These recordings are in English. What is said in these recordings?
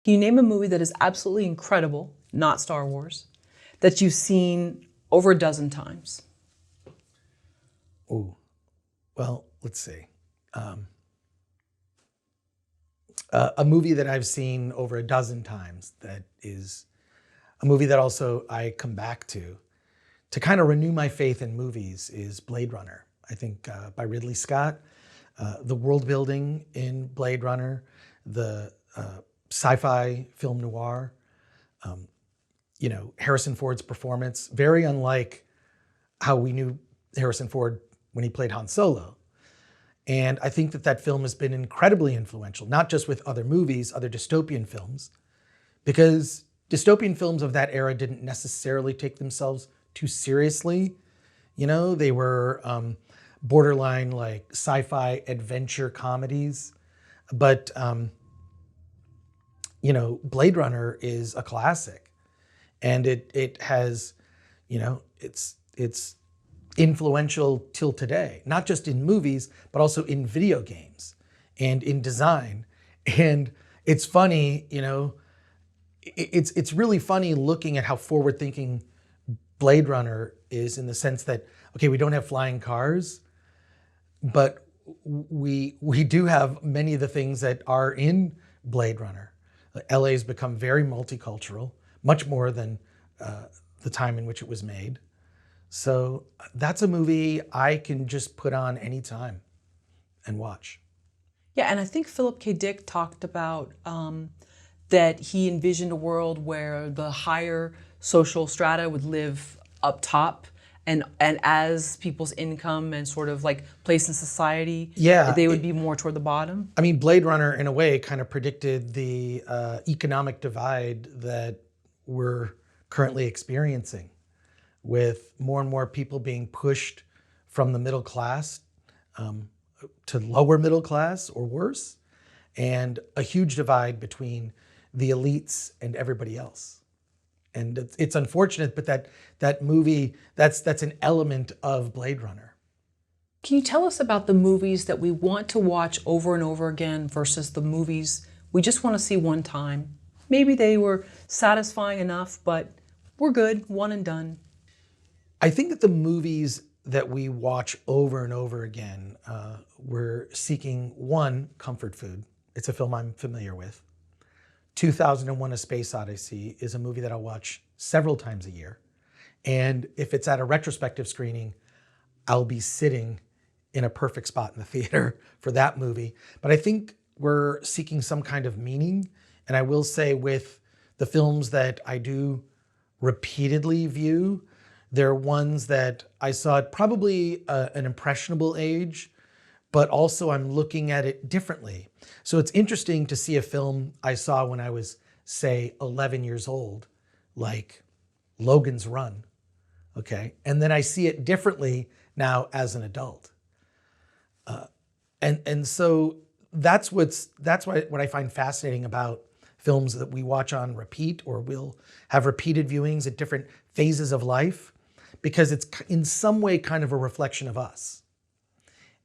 Can you name a movie that is absolutely incredible, not Star Wars, that you've seen over a dozen times? Oh, well, let's see. A movie that I've seen over a dozen times that is a movie that also I come back to kind of renew my faith in movies is Blade Runner. I think by Ridley Scott. The world building in Blade Runner, the sci-fi film noir, Harrison Ford's performance, very unlike how we knew Harrison Ford when he played Han Solo. And I think that film has been incredibly influential, not just with other movies, other dystopian films, because dystopian films of that era didn't necessarily take themselves too seriously. They were borderline like sci-fi adventure comedies. But, Blade Runner is a classic. And it has, it's influential till today, not just in movies, but also in video games and in design. And it's funny, it's really funny looking at how forward-thinking Blade Runner is, in the sense that, okay, we don't have flying cars, but we do have many of the things that are in Blade Runner. LA's become very multicultural, much more than the time in which it was made. So that's a movie I can just put on anytime and watch. Yeah, and I think Philip K. Dick talked about that he envisioned a world where the higher social strata would live up top, and as people's income and sort of like place in society, they would be more toward the bottom. I mean, Blade Runner, in a way, kind of predicted the economic divide that we're currently experiencing, with more and more people being pushed from the middle class to lower middle class or worse, and a huge divide between the elites and everybody else. And it's unfortunate, but that movie, that's an element of Blade Runner. Can you tell us about the movies that we want to watch over and over again versus the movies we just want to see one time? Maybe they were satisfying enough, but we're good, one and done. I think that the movies that we watch over and over again, we're seeking, one, comfort food. It's a film I'm familiar with. 2001: A Space Odyssey is a movie that I'll watch several times a year. And if it's at a retrospective screening, I'll be sitting in a perfect spot in the theater for that movie. But I think we're seeking some kind of meaning. And I will say, with the films that I do repeatedly view, they're ones that I saw at probably an impressionable age, but also I'm looking at it differently. So it's interesting to see a film I saw when I was, say, 11 years old, like Logan's Run, okay? And then I see it differently now as an adult. And so that's what I find fascinating about films that we watch on repeat, or will have repeated viewings at different phases of life, because it's in some way kind of a reflection of us.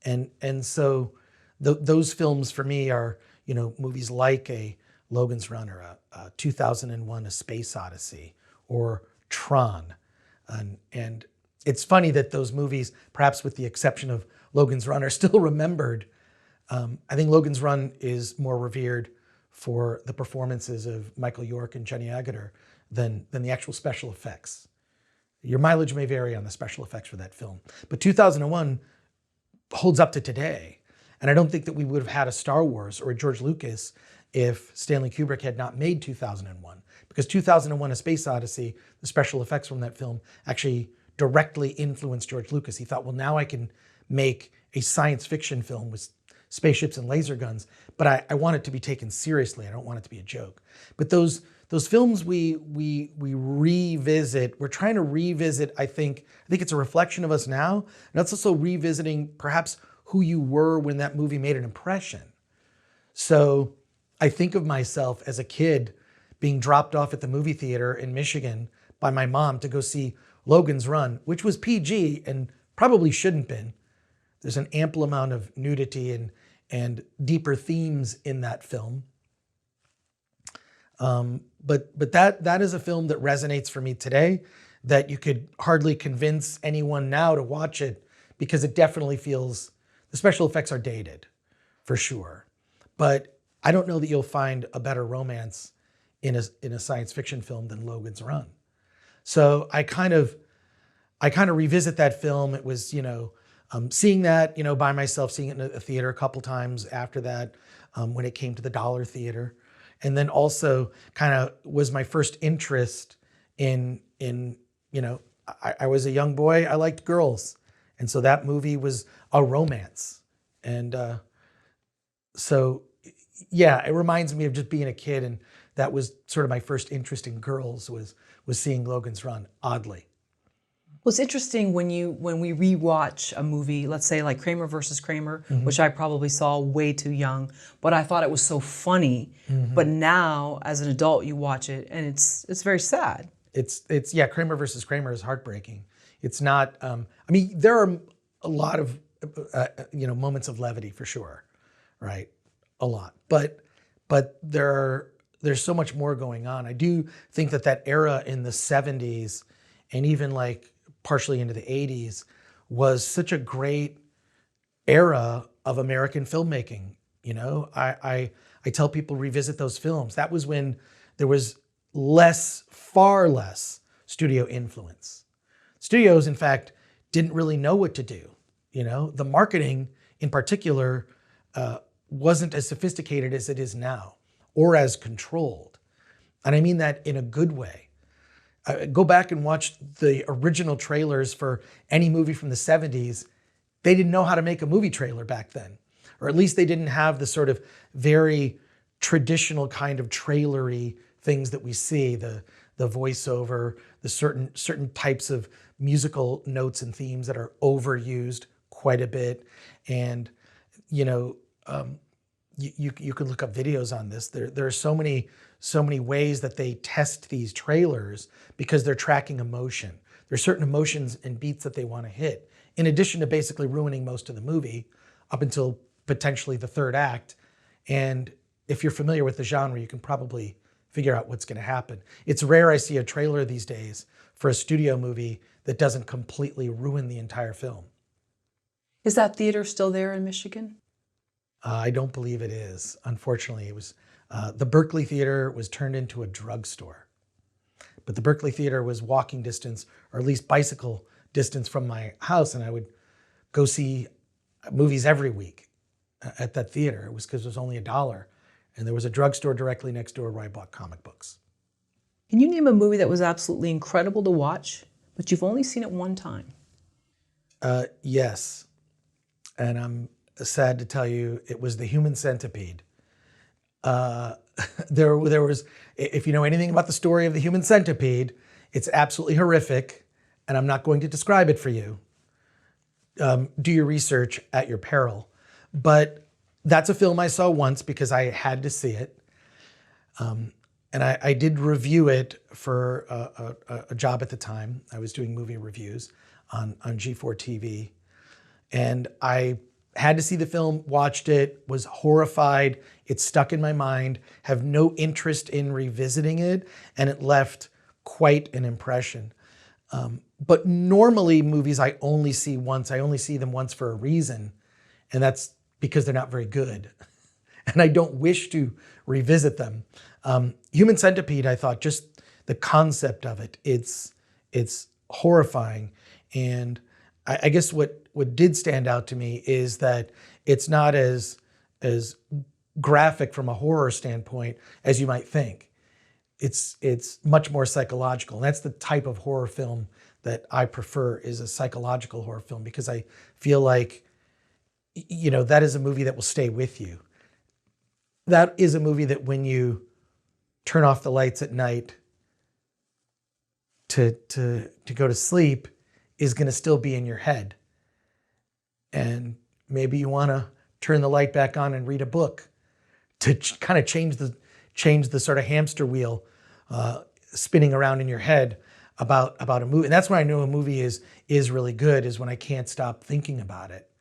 And so those films for me are, movies like a Logan's Run, or a 2001: A Space Odyssey, or Tron. And it's funny that those movies, perhaps with the exception of Logan's Run, are still remembered. I think Logan's Run is more revered for the performances of Michael York and Jenny Agutter than the actual special effects. Your mileage may vary on the special effects for that film, but 2001 holds up to today. And I don't think that we would have had a Star Wars or a George Lucas if Stanley Kubrick had not made 2001. Because 2001: A Space Odyssey, the special effects from that film actually directly influenced George Lucas. He thought, well, now I can make a science fiction film with spaceships and laser guns, but I want it to be taken seriously. I don't want it to be a joke. But those films we revisit, we're trying to revisit, I think it's a reflection of us now. And that's also revisiting perhaps who you were when that movie made an impression. So I think of myself as a kid being dropped off at the movie theater in Michigan by my mom to go see Logan's Run, which was PG and probably shouldn't been. There's an ample amount of nudity and deeper themes in that film. But that is a film that resonates for me today, that you could hardly convince anyone now to watch it, because it definitely feels, the special effects are dated, for sure. But I don't know that you'll find a better romance in a science fiction film than Logan's Run. So I kind of revisit that film. It was, seeing that, by myself, seeing it in a theater a couple times after that, when it came to the Dollar Theater. And then also kind of was my first interest in I was a young boy, I liked girls. And so that movie was a romance. And so, yeah, it reminds me of just being a kid. And that was sort of my first interest in girls, was seeing Logan's Run, oddly. Well, it's interesting when we rewatch a movie, let's say like Kramer versus Kramer, which I probably saw way too young, but I thought it was so funny. But now, as an adult, you watch it and it's very sad. It's Kramer versus Kramer is heartbreaking. It's not. There are a lot of moments of levity for sure, right? A lot, but there's so much more going on. I do think that era in the 70s and even like partially into the 80s was such a great era of American filmmaking. I tell people revisit those films. That was when there was far less studio influence. Studios, in fact, didn't really know what to do. The marketing in particular wasn't as sophisticated as it is now, or as controlled. And I mean that in a good way. Go back and watch the original trailers for any movie from the 70s. They didn't know how to make a movie trailer back then. Or at least they didn't have the sort of very traditional kind of trailery things that we see, the voiceover, the certain types of musical notes and themes that are overused quite a bit. And, you can look up videos on this. There are so many ways that they test these trailers, because they're tracking emotion. There's certain emotions and beats that they want to hit, in addition to basically ruining most of the movie up until potentially the third act. And if you're familiar with the genre, you can probably figure out what's going to happen. It's rare I see a trailer these days for a studio movie that doesn't completely ruin the entire film. Is that theater still there in Michigan? I don't believe it is. Unfortunately, it was the Berkeley Theater was turned into a drugstore. But the Berkeley Theater was walking distance, or at least bicycle distance, from my house, and I would go see movies every week at that theater. It was because it was only $1, and there was a drugstore directly next door where I bought comic books. Can you name a movie that was absolutely incredible to watch, but you've only seen it one time? Yes, and I'm sad to tell you, it was The Human Centipede. There was, if you know anything about the story of The Human Centipede, it's absolutely horrific, and I'm not going to describe it for you. Do your research at your peril. But that's a film I saw once because I had to see it. And I did review it for a job at the time. I was doing movie reviews on G4 TV. And I had to see the film, watched it, was horrified. It stuck in my mind, have no interest in revisiting it, and it left quite an impression. But normally movies I only see once. I only see them once for a reason, and that's because they're not very good. And I don't wish to revisit them. Human Centipede, I thought, just the concept of it, it's horrifying. And I guess what did stand out to me is that it's not as graphic from a horror standpoint as you might think. It's much more psychological. And that's the type of horror film that I prefer, is a psychological horror film, because I feel like, that is a movie that will stay with you. That is a movie that when you turn off the lights at night to go to sleep, is going to still be in your head. And maybe you want to turn the light back on and read a book to kind of change the sort of hamster wheel spinning around in your head about a movie. And that's when I know a movie is really good, is when I can't stop thinking about it.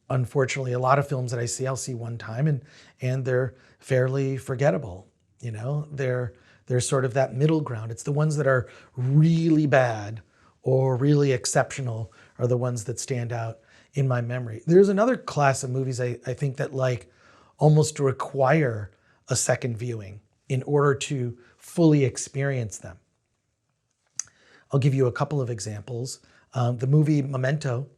Unfortunately, a lot of films that I see, I'll see one time and they're fairly forgettable. You know, they're sort of that middle ground. It's the ones that are really bad or really exceptional are the ones that stand out in my memory. There's another class of movies I think that like almost require a second viewing in order to fully experience them. I'll give you a couple of examples. The movie Memento,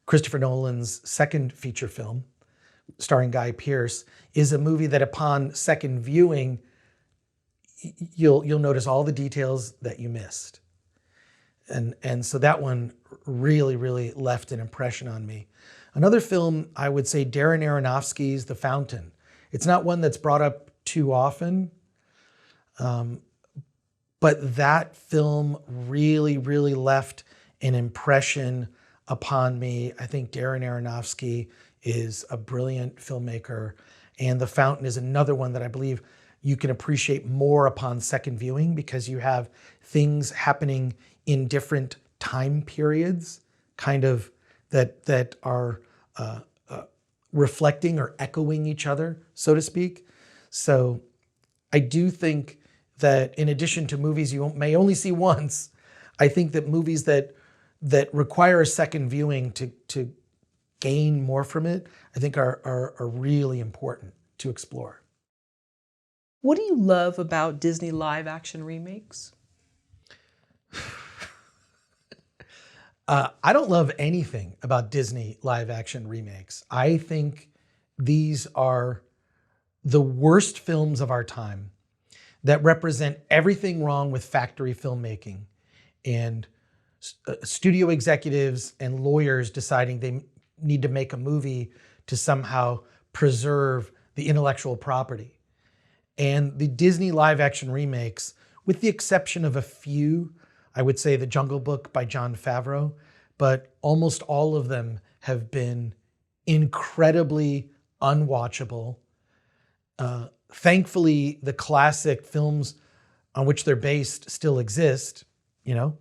Christopher Nolan's second feature film, starring Guy Pearce, is a movie that upon second viewing, you'll notice all the details that you missed. And so that one really, really left an impression on me. Another film, I would say Darren Aronofsky's The Fountain. It's not one that's brought up too often, but that film really, really left an impression upon me. I think Darren Aronofsky is a brilliant filmmaker, and The Fountain is another one that I believe you can appreciate more upon second viewing because you have things happening in different time periods, kind of that are reflecting or echoing each other, so to speak. So I do think that in addition to movies you may only see once, I think that movies that require a second viewing to gain more from it, I think are really important to explore. What do you love about Disney live action remakes? I don't love anything about Disney live action remakes. I think these are the worst films of our time that represent everything wrong with factory filmmaking and studio executives and lawyers deciding they need to make a movie to somehow preserve the intellectual property. And the Disney live action remakes, with the exception of a few, I would say The Jungle Book by Jon Favreau, but almost all of them have been incredibly unwatchable. Thankfully, the classic films on which they're based still exist, you know,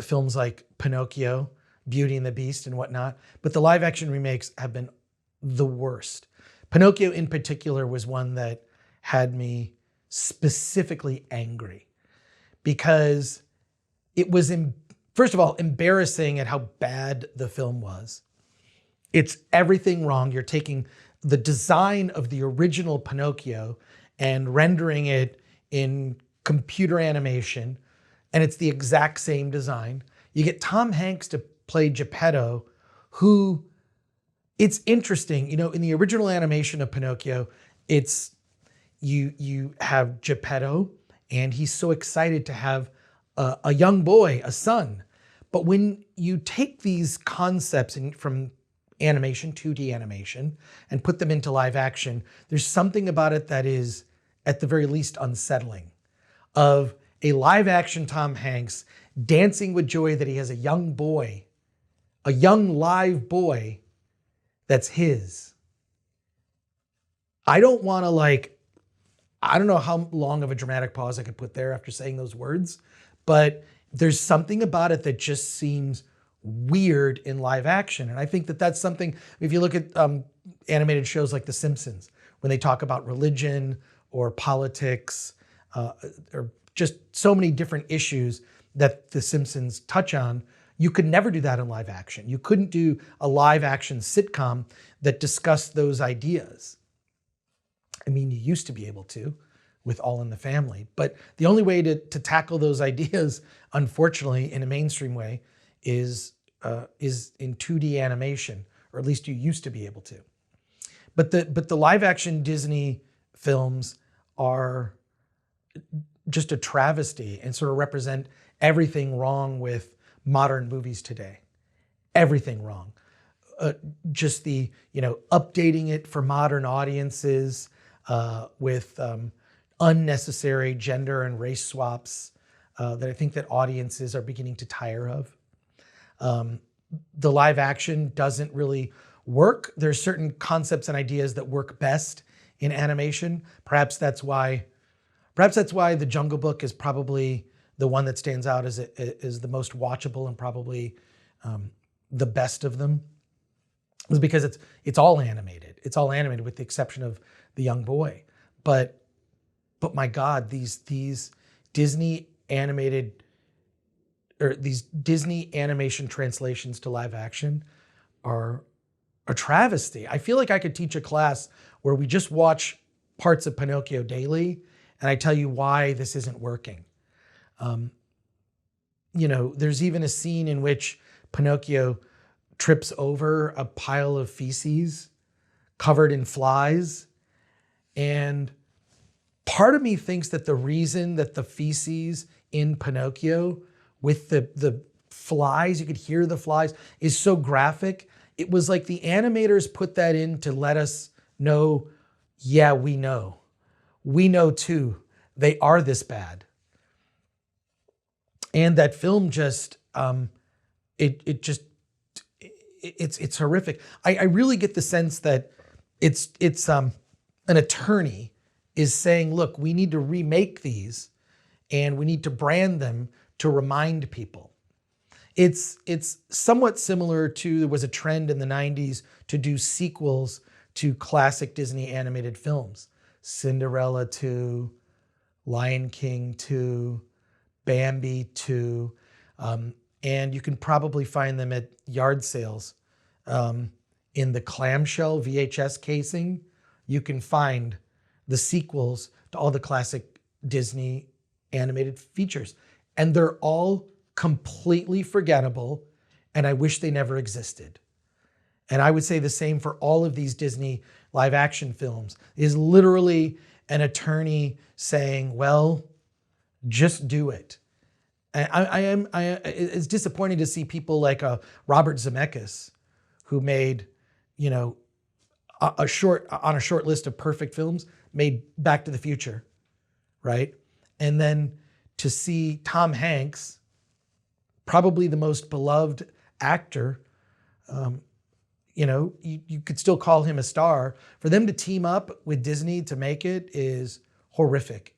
films like Pinocchio, Beauty and the Beast and whatnot, but the live action remakes have been the worst. Pinocchio in particular was one that had me specifically angry because it was, first of all, embarrassing at how bad the film was. It's everything wrong. You're taking the design of the original Pinocchio and rendering it in computer animation, and it's the exact same design. You get Tom Hanks to play Geppetto, who, it's interesting, you know, in the original animation of Pinocchio, it's you have Geppetto, and he's so excited to have a young boy, a son. But when you take these concepts from animation, 2D animation, and put them into live action, there's something about it that is, at the very least, unsettling. Of a live action Tom Hanks dancing with joy that he has a young boy, a young live boy that's his. I don't want to I don't know how long of a dramatic pause I could put there after saying those words, but there's something about it that just seems weird in live action. And I think that that's something, if you look at animated shows like The Simpsons, when they talk about religion or politics, or just so many different issues that The Simpsons touch on, you could never do that in live action. You couldn't do a live action sitcom that discussed those ideas. I mean, you used to be able to with All in the Family, but the only way to tackle those ideas, unfortunately, in a mainstream way is in 2D animation, or at least you used to be able to. But the live action Disney films are just a travesty and sort of represent everything wrong with modern movies today. Everything wrong. Just the, updating it for modern audiences with unnecessary gender and race swaps that I think that audiences are beginning to tire of. The live action doesn't really work. There's certain concepts and ideas that work best in animation. Perhaps that's why The Jungle Book is probably the one that stands out as the most watchable and probably the best of them. Is because it's all animated. It's all animated with the exception of the young boy. but my God, these Disney animated or these Disney animation translations to live action are a travesty. I feel like I could teach a class where we just watch parts of Pinocchio daily and I tell you why this isn't working. There's even a scene in which Pinocchio trips over a pile of feces covered in flies. And part of me thinks that the reason that the feces in Pinocchio with the flies, you could hear the flies, is so graphic. It was like the animators put that in to let us know, yeah, we know. We know too. They are this bad. And that film just, it's horrific. I really get the sense that it's an attorney is saying, look, we need to remake these and we need to brand them to remind people. It's somewhat similar to, there was a trend in the 90s to do sequels to classic Disney animated films. Cinderella 2, Lion King 2, Bambi 2, and you can probably find them at yard sales. In the clamshell VHS casing, you can find the sequels to all the classic Disney animated features. And they're all completely forgettable, and I wish they never existed. And I would say the same for all of these Disney live action films, is literally an attorney saying, well, just do it. And it's disappointing to see people like Robert Zemeckis, who made, on a short list of perfect films, made Back to the Future, right? And then to see Tom Hanks, probably the most beloved actor, you could still call him a star. For them to team up with Disney to make it is horrific.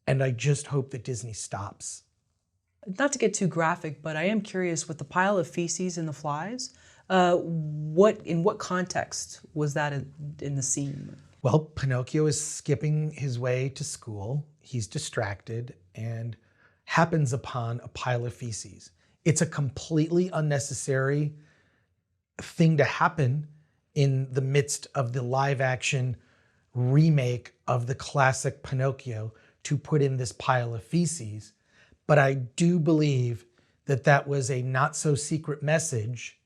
And I just hope that Disney stops. Not to get too graphic, but I am curious with the pile of feces and the flies, in what context was that in the scene? Well, Pinocchio is skipping his way to school. He's distracted and happens upon a pile of feces. It's a completely unnecessary thing to happen in the midst of the live action remake of the classic Pinocchio to put in this pile of feces. But I do believe that that was a not so secret message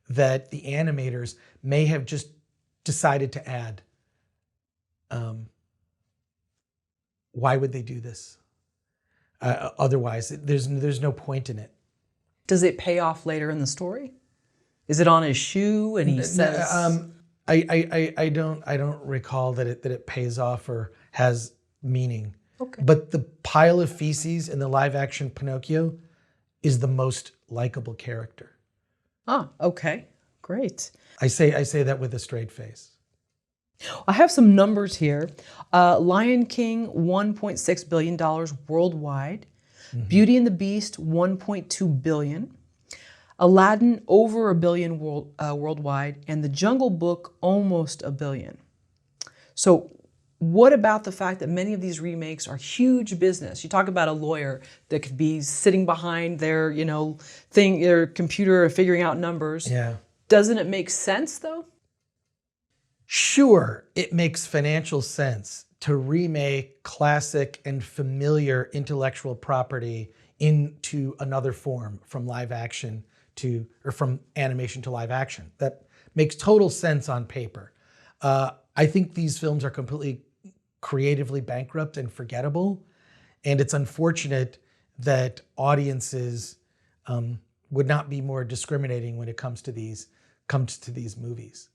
that the animators may have just decided to add. Why would they do this? Otherwise, there's no point in it. Does it pay off later in the story? Is it on his shoe and he says? I don't recall that it pays off or has meaning. Okay. But the pile of feces in the live action Pinocchio is the most likable character. Ah, okay, great. I say that with a straight face. I have some numbers here. Lion King, $1.6 billion worldwide. Mm-hmm. Beauty and the Beast, $1.2 billion. Aladdin, over $1 billion worldwide. And The Jungle Book, almost $1 billion. So what about the fact that many of these remakes are huge business? You talk about a lawyer that could be sitting behind their, their computer figuring out numbers. Yeah. Doesn't it make sense though? Sure, it makes financial sense to remake classic and familiar intellectual property into another form, from live action or from animation to live action. That makes total sense on paper. I think these films are completely creatively bankrupt and forgettable. And it's unfortunate that audiences would not be more discriminating when it comes to these movies.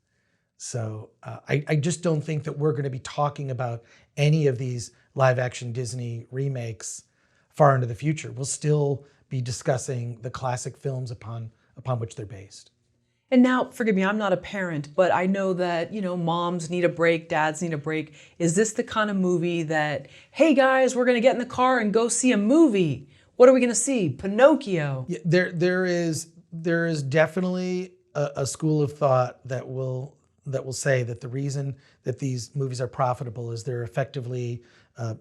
So I just don't think that we're going to be talking about any of these live action Disney remakes far into the future. We'll still be discussing the classic films upon which they're based. And now, forgive me, I'm not a parent, but I know that, moms need a break, dads need a break. Is this the kind of movie that, hey guys, we're going to get in the car and go see a movie? What are we going to see? Pinocchio. Yeah, there is definitely a school of thought that will that will say that the reason that these movies are profitable is they're effectively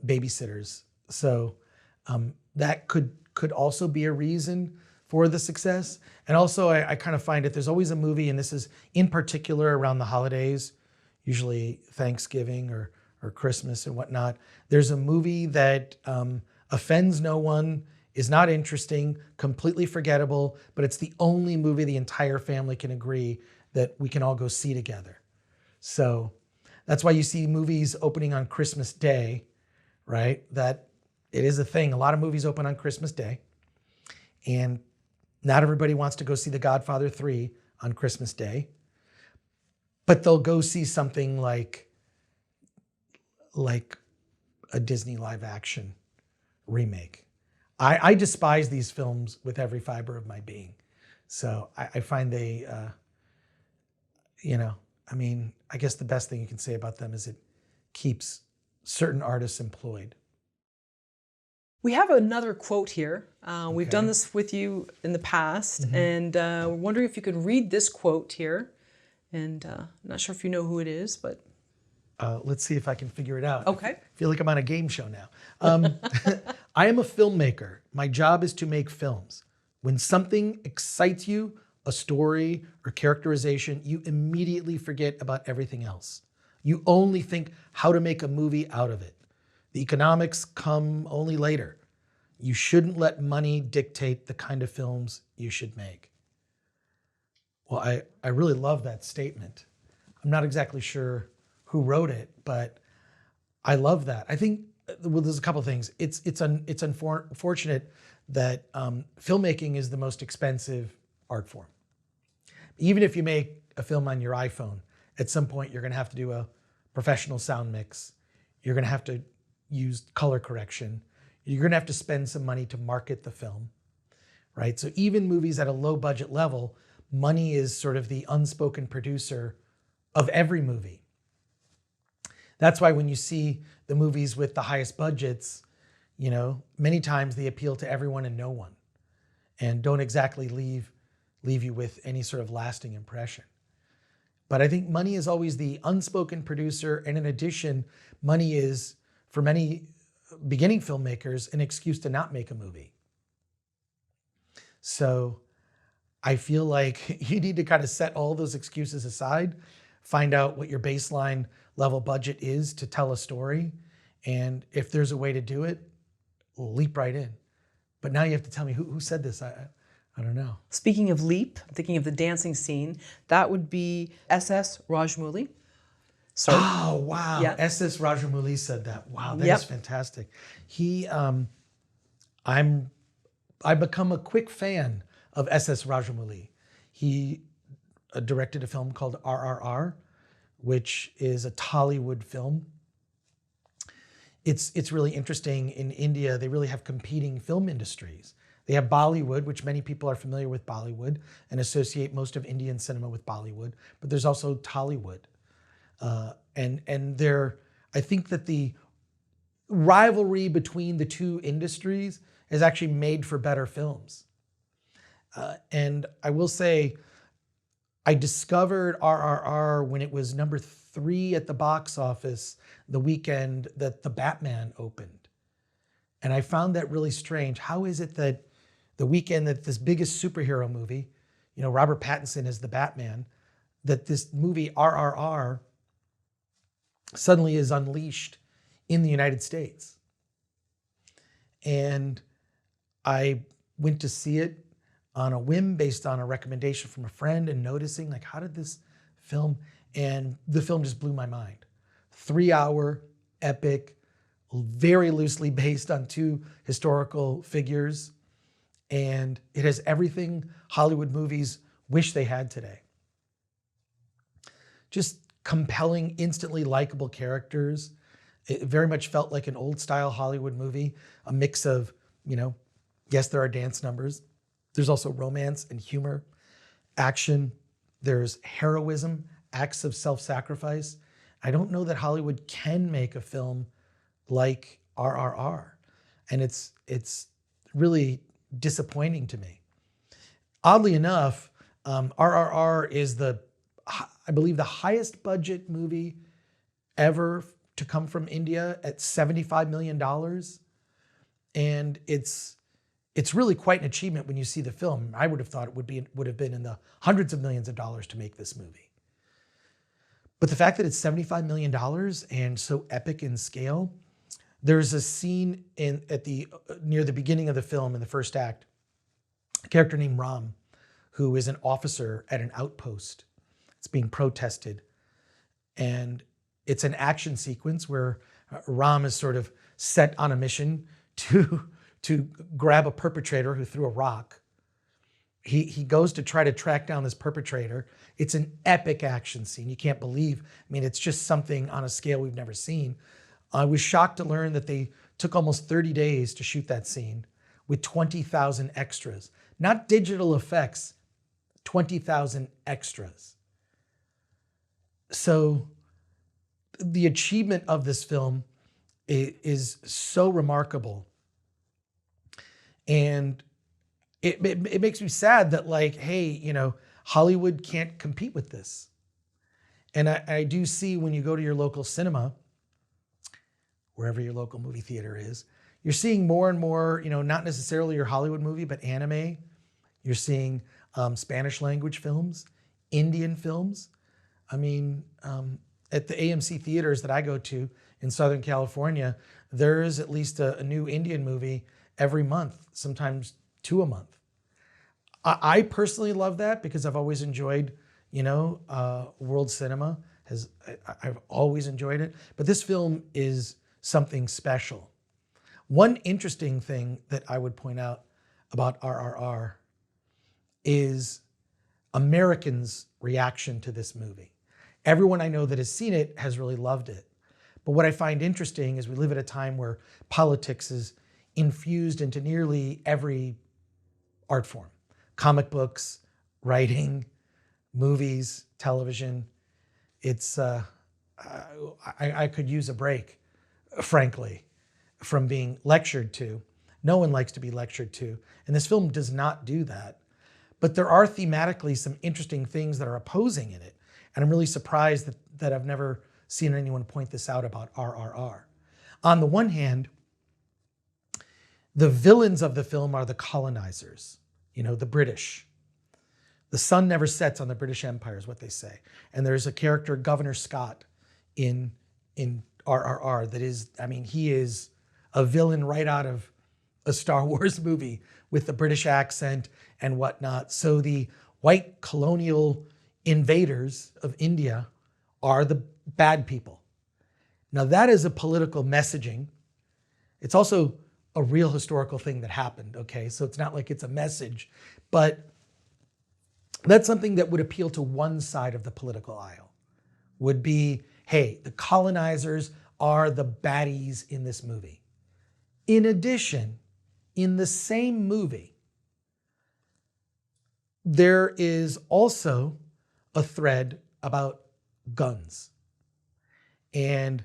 babysitters. So that could also be a reason for the success. And also I kind of find it, there's always a movie, and this is in particular around the holidays, usually Thanksgiving or Christmas and whatnot. There's a movie that offends no one, is not interesting, completely forgettable, but it's the only movie the entire family can agree that we can all go see together. So that's why you see movies opening on Christmas Day, right? That it is a thing. A lot of movies open on Christmas Day, and not everybody wants to go see The Godfather 3 on Christmas Day, but they'll go see something like a Disney live action remake. I despise these films with every fiber of my being. So I find they, I guess the best thing you can say about them is it keeps certain artists employed. We have another quote here. We've Okay. done this with you in the past, and we're wondering if you could read this quote here. And I'm not sure if you know who it is, but... Let's see if I can figure it out. Okay. I feel like I'm on a game show now. I am a filmmaker. My job is to make films. When something excites you, a story or characterization, you immediately forget about everything else. You only think how to make a movie out of it. The economics come only later. You shouldn't let money dictate the kind of films you should make. Well, I really love that statement. I'm not exactly sure who wrote it, but I love that. I think, well, there's a couple of things. It's unfortunate that filmmaking is the most expensive art form. Even if you make a film on your iPhone, at some point you're going to have to do a professional sound mix. You're going to have to use color correction. You're going to have to spend some money to market the film, right? So even movies at a low budget level, money is sort of the unspoken producer of every movie. That's why when you see the movies with the highest budgets, many times they appeal to everyone and no one, and don't exactly leave you with any sort of lasting impression. But I think money is always the unspoken producer, and in addition, money is, for many beginning filmmakers, an excuse to not make a movie. So I feel like you need to kind of set all those excuses aside, find out what your baseline level budget is to tell a story, and if there's a way to do it, leap right in. But now you have to tell me who said this. I don't know. Speaking of leap, I'm thinking of the dancing scene. That would be SS Rajamouli. So, Oh, wow. Yeah. SS Rajamouli said that. Wow, that Yep. is fantastic. I've become a quick fan of SS Rajamouli. He directed a film called RRR, which is a Tollywood film. It's really interesting. In India, they really have competing film industries. They have Bollywood, which many people are familiar with Bollywood and associate most of Indian cinema with Bollywood, but there's also Tollywood. I think that the rivalry between the two industries has actually made for better films. And I will say, I discovered RRR when it was number 3 at the box office the weekend that The Batman opened. And I found that really strange. How is it that the weekend that this biggest superhero movie, Robert Pattinson is the Batman, that this movie RRR suddenly is unleashed in the United States? And I went to see it on a whim based on a recommendation from a friend and noticing, like, how did this film, and the film just blew my mind. 3-hour, epic, very loosely based on 2 historical figures. And it has everything Hollywood movies wish they had today. Just compelling, instantly likable characters. It very much felt like an old style Hollywood movie, a mix of, yes, there are dance numbers. There's also romance and humor, action. There's heroism, acts of self-sacrifice. I don't know that Hollywood can make a film like RRR. And it's really disappointing to me. Oddly enough, RRR is I believe, the highest budget movie ever to come from India at $75 million. And it's really quite an achievement when you see the film. I would have thought it would have been in the hundreds of millions of dollars to make this movie. But the fact that it's $75 million and so epic in scale, there's a scene near the beginning of the film in the first act, a character named Ram, who is an officer at an outpost. It's being protested. And it's an action sequence where Ram is sort of set on a mission to grab a perpetrator who threw a rock. He goes to try to track down this perpetrator. It's an epic action scene. You can't believe, it's just something on a scale we've never seen. I was shocked to learn that they took almost 30 days to shoot that scene with 20,000 extras. Not digital effects, 20,000 extras. So the achievement of this film is so remarkable. And it makes me sad that, like, hey, Hollywood can't compete with this. And I do see when you go to your local cinema, wherever your local movie theater is, you're seeing more and more, not necessarily your Hollywood movie, but anime. You're seeing Spanish language films, Indian films. At the AMC theaters that I go to in Southern California, there is at least a new Indian movie every month, sometimes 2 a month. I personally love that because I've always enjoyed, world cinema. I've always enjoyed it. But this film is something special. One interesting thing that I would point out about RRR is Americans' reaction to this movie. Everyone I know that has seen it has really loved it. But what I find interesting is we live at a time where politics is infused into nearly every art form. Comic books, writing, movies, television. I could use a break, frankly, from being lectured to. No one likes to be lectured to. And this film does not do that. But there are thematically some interesting things that are opposing in it. And I'm really surprised that I've never seen anyone point this out about RRR. On the one hand, the villains of the film are the colonizers, the British. The sun never sets on the British Empire is what they say. And there's a character, Governor Scott, in RRR that is, he is a villain right out of a Star Wars movie with the British accent and whatnot. So the white colonial invaders of India are the bad people. Now that is a political messaging. It's also a real historical thing that happened, okay? So it's not like it's a message, but that's something that would appeal to one side of the political aisle, would be, hey, the colonizers are the baddies in this movie. In addition, in the same movie, there is also a thread about guns. And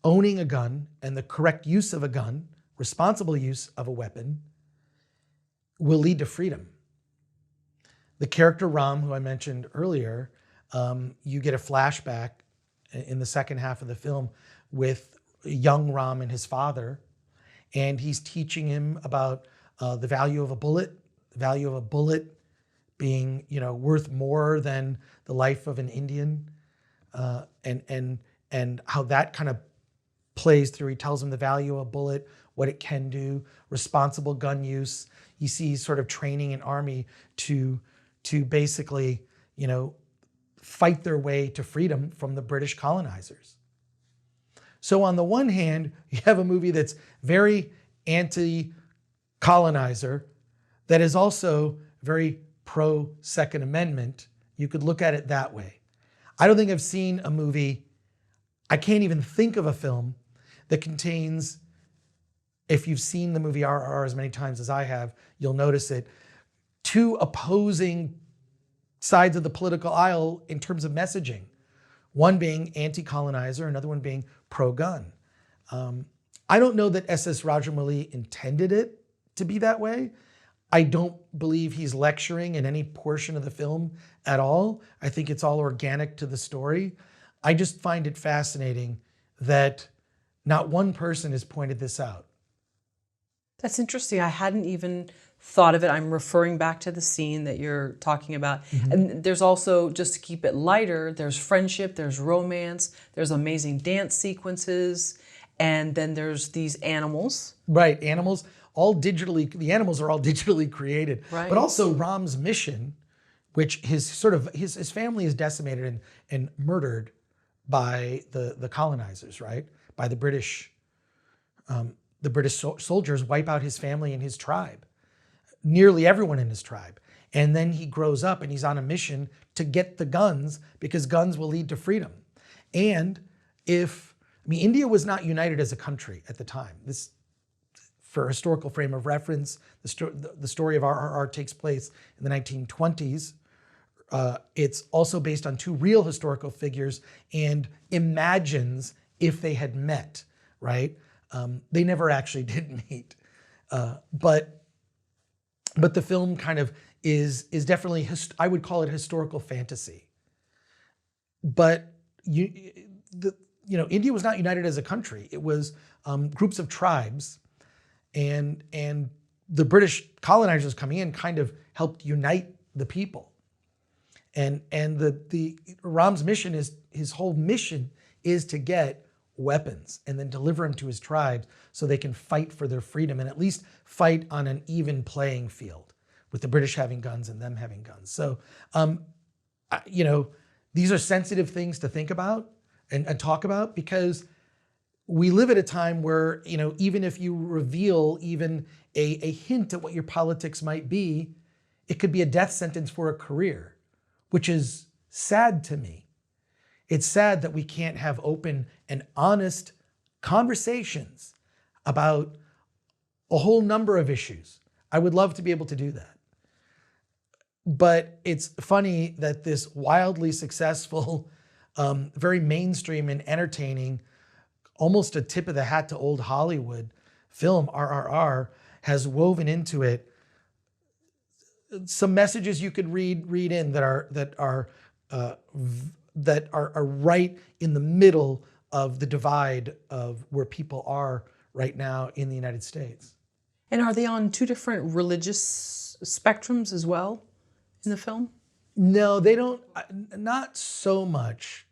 owning a gun and the correct use of a gun, responsible use of a weapon, will lead to freedom. The character Ram, who I mentioned earlier, you get a flashback in the second half of the film with young Ram and his father, and he's teaching him about the value of a bullet, the value of a bullet being, worth more than the life of an Indian, and how that kind of plays through. He tells him the value of a bullet, what it can do, responsible gun use. You see sort of training in army to basically, fight their way to freedom from the British colonizers. So on the one hand, you have a movie that's very anti-colonizer, that is also very pro-Second Amendment. You could look at it that way. I don't think I've seen a movie, I can't even think of a film that contains, if you've seen the movie RRR as many times as I have, you'll notice it, two opposing sides of the political aisle in terms of messaging. One being anti-colonizer, another one being pro-gun. I don't know that SS Rajamouli intended it to be that way. I don't believe he's lecturing in any portion of the film at all. I think it's all organic to the story. I just find it fascinating that not one person has pointed this out. That's interesting. I hadn't even thought of it. I'm referring back to the scene that you're talking about. And there's also, just to keep it lighter, there's friendship, there's romance, there's amazing dance sequences, and then there's these animals. Right, animals, the animals are all digitally created. Right. But also Ram's mission, which his family is decimated and murdered by the colonizers, right? By the British soldiers wipe out his family and his tribe, nearly everyone in his tribe. And then he grows up and he's on a mission to get the guns, because guns will lead to freedom. And India was not united as a country at the time. This, for a historical frame of reference, the story of RRR takes place in the 1920s. It's also based on two real historical figures and imagines if they had met, right? They never actually did meet. But the film kind of is definitely, I would call it historical fantasy. But India was not united as a country. It was groups of tribes, and the British colonizers coming in kind of helped unite the people. And the Ram's mission his whole mission is to get weapons and then deliver them to his tribes so they can fight for their freedom, and at least fight on an even playing field, with the British having guns and them having guns. So, these are sensitive things to think about and talk about, because we live at a time where, even if you reveal even a hint at what your politics might be, it could be a death sentence for a career, which is sad to me. It's sad that we can't have open and honest conversations about a whole number of issues. I would love to be able to do that. But it's funny that this wildly successful, very mainstream and entertaining, almost a tip of the hat to old Hollywood film, RRR, has woven into it some messages you could read in that are right in the middle of the divide of where people are right now in the United States. And are they on two different religious spectrums as well in the film? No, they don't, not so much.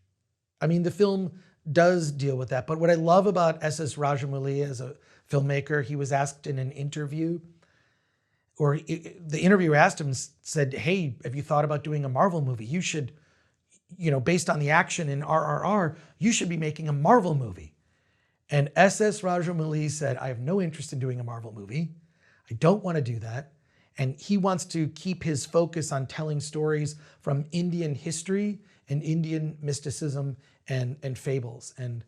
The film does deal with that. But what I love about SS Rajamouli as a filmmaker, he was asked in an interview, or the interviewer asked him, said, hey, have you thought about doing a Marvel movie? You should, based on the action in RRR, you should be making a Marvel movie. And SS Rajamouli said, I have no interest in doing a Marvel movie. I don't want to do that. And he wants to keep his focus on telling stories from Indian history and Indian mysticism and fables. And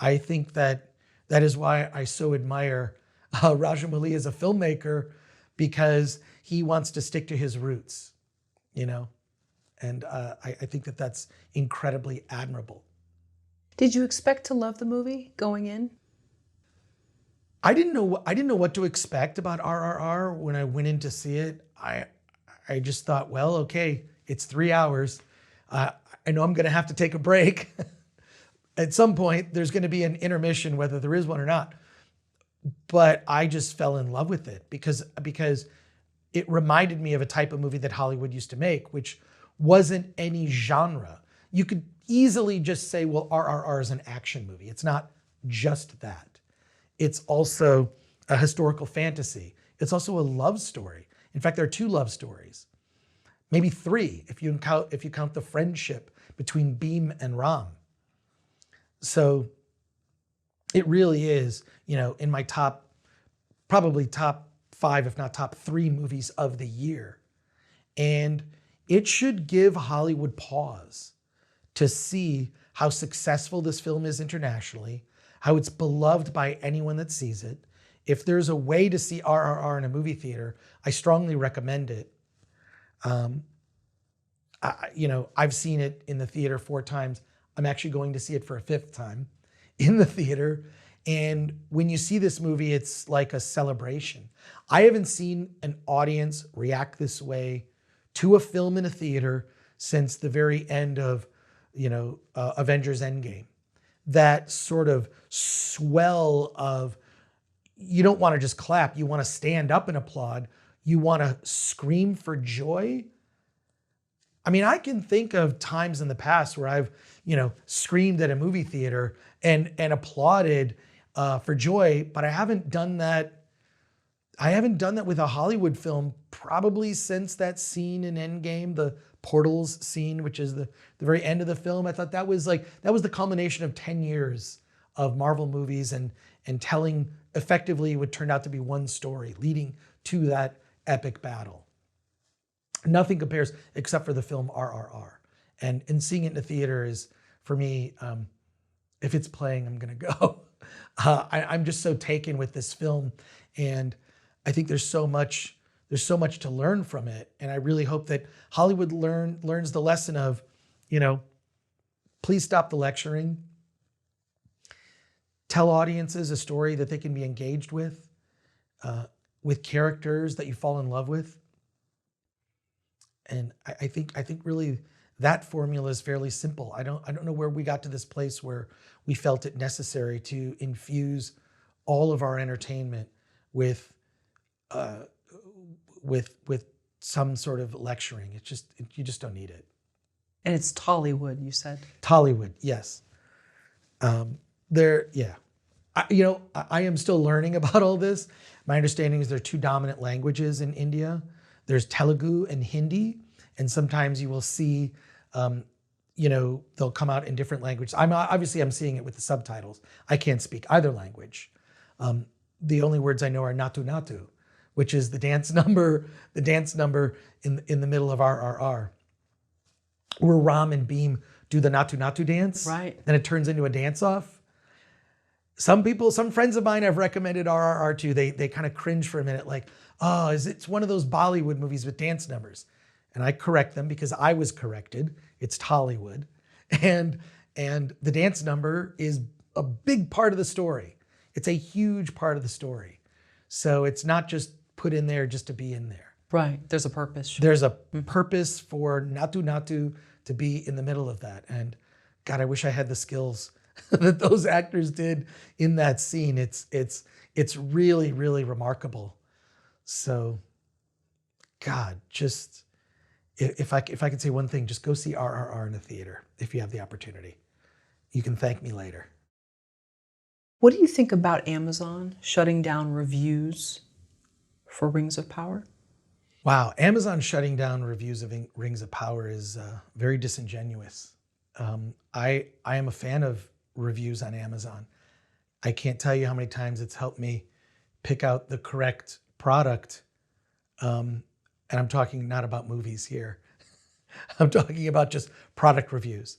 I think that is why I so admire Rajamouli as a filmmaker, because he wants to stick to his roots, And I think that that's incredibly admirable. Did you expect to love the movie going in? I didn't know what to expect about RRR when I went in to see it. I just thought, well, okay, it's 3 hours. I know I'm going to have to take a break. At some point, there's going to be an intermission, whether there is one or not. But I just fell in love with it because it reminded me of a type of movie that Hollywood used to make, which wasn't any genre. You could easily just say, well, RRR is an action movie. It's not just that. It's also a historical fantasy. It's also a love story. In fact, there are 2 love stories, maybe 3 if you count the friendship between Bhim and Ram. So it really is, in my probably top 5, if not top 3 movies of the year. And it should give Hollywood pause to see how successful this film is internationally, how it's beloved by anyone that sees it. If there's a way to see RRR in a movie theater, I strongly recommend it. I've seen it in the theater 4 times. I'm actually going to see it for a 5th time in the theater. And when you see this movie, it's like a celebration. I haven't seen an audience react this way to a film in a theater since the very end of, Avengers Endgame. That sort of swell of, you don't want to just clap, you want to stand up and applaud, you want to scream for joy. I mean, I can think of times in the past where I've, screamed at a movie theater and applauded for joy, but I haven't done that. I haven't done that with a Hollywood film probably since that scene in Endgame, the portals scene, which is the very end of the film. I thought that was the culmination of 10 years of Marvel movies and telling effectively what turned out to be one story leading to that epic battle. Nothing compares except for the film RRR. And seeing it in the theater is, for me, if it's playing, I'm gonna go. I'm just so taken with this film, and I think there's so much to learn from it. And I really hope that Hollywood learns the lesson of, please stop the lecturing. Tell audiences a story that they can be engaged with characters that you fall in love with. And I think really that formula is fairly simple. I don't know where we got to this place where we felt it necessary to infuse all of our entertainment with some sort of lecturing. You just don't need it. And it's Tollywood, you said. Tollywood, yes. I am still learning about all this. My understanding is there are two dominant languages in India. There's Telugu and Hindi, and sometimes you will see, they'll come out in different languages. I'm seeing it with the subtitles. I can't speak either language. The only words I know are natu natu, which is the dance number in the middle of RRR, where Ram and Beam do the natu natu dance. Right. Then it turns into a dance off. Some friends of mine have recommended RRR too. They kind of cringe for a minute, like, oh, it's one of those Bollywood movies with dance numbers. And I correct them because I was corrected. It's Tollywood. And the dance number is a big part of the story. It's a huge part of the story. So it's not just put in there just to be in there. Right, there's a purpose. Sure. There's a purpose for Natu Natu to be in the middle of that. And God, I wish I had the skills that those actors did in that scene. It's really, really remarkable. So, God, just if I could say one thing, just go see RRR in a theater if you have the opportunity. You can thank me later. What do you think about Amazon shutting down reviews for Rings of Power? Wow, Amazon shutting down reviews of Rings of Power is very disingenuous. I am a fan of reviews on Amazon. I can't tell you how many times it's helped me pick out the correct product. And I'm talking not about movies here. I'm talking about just product reviews.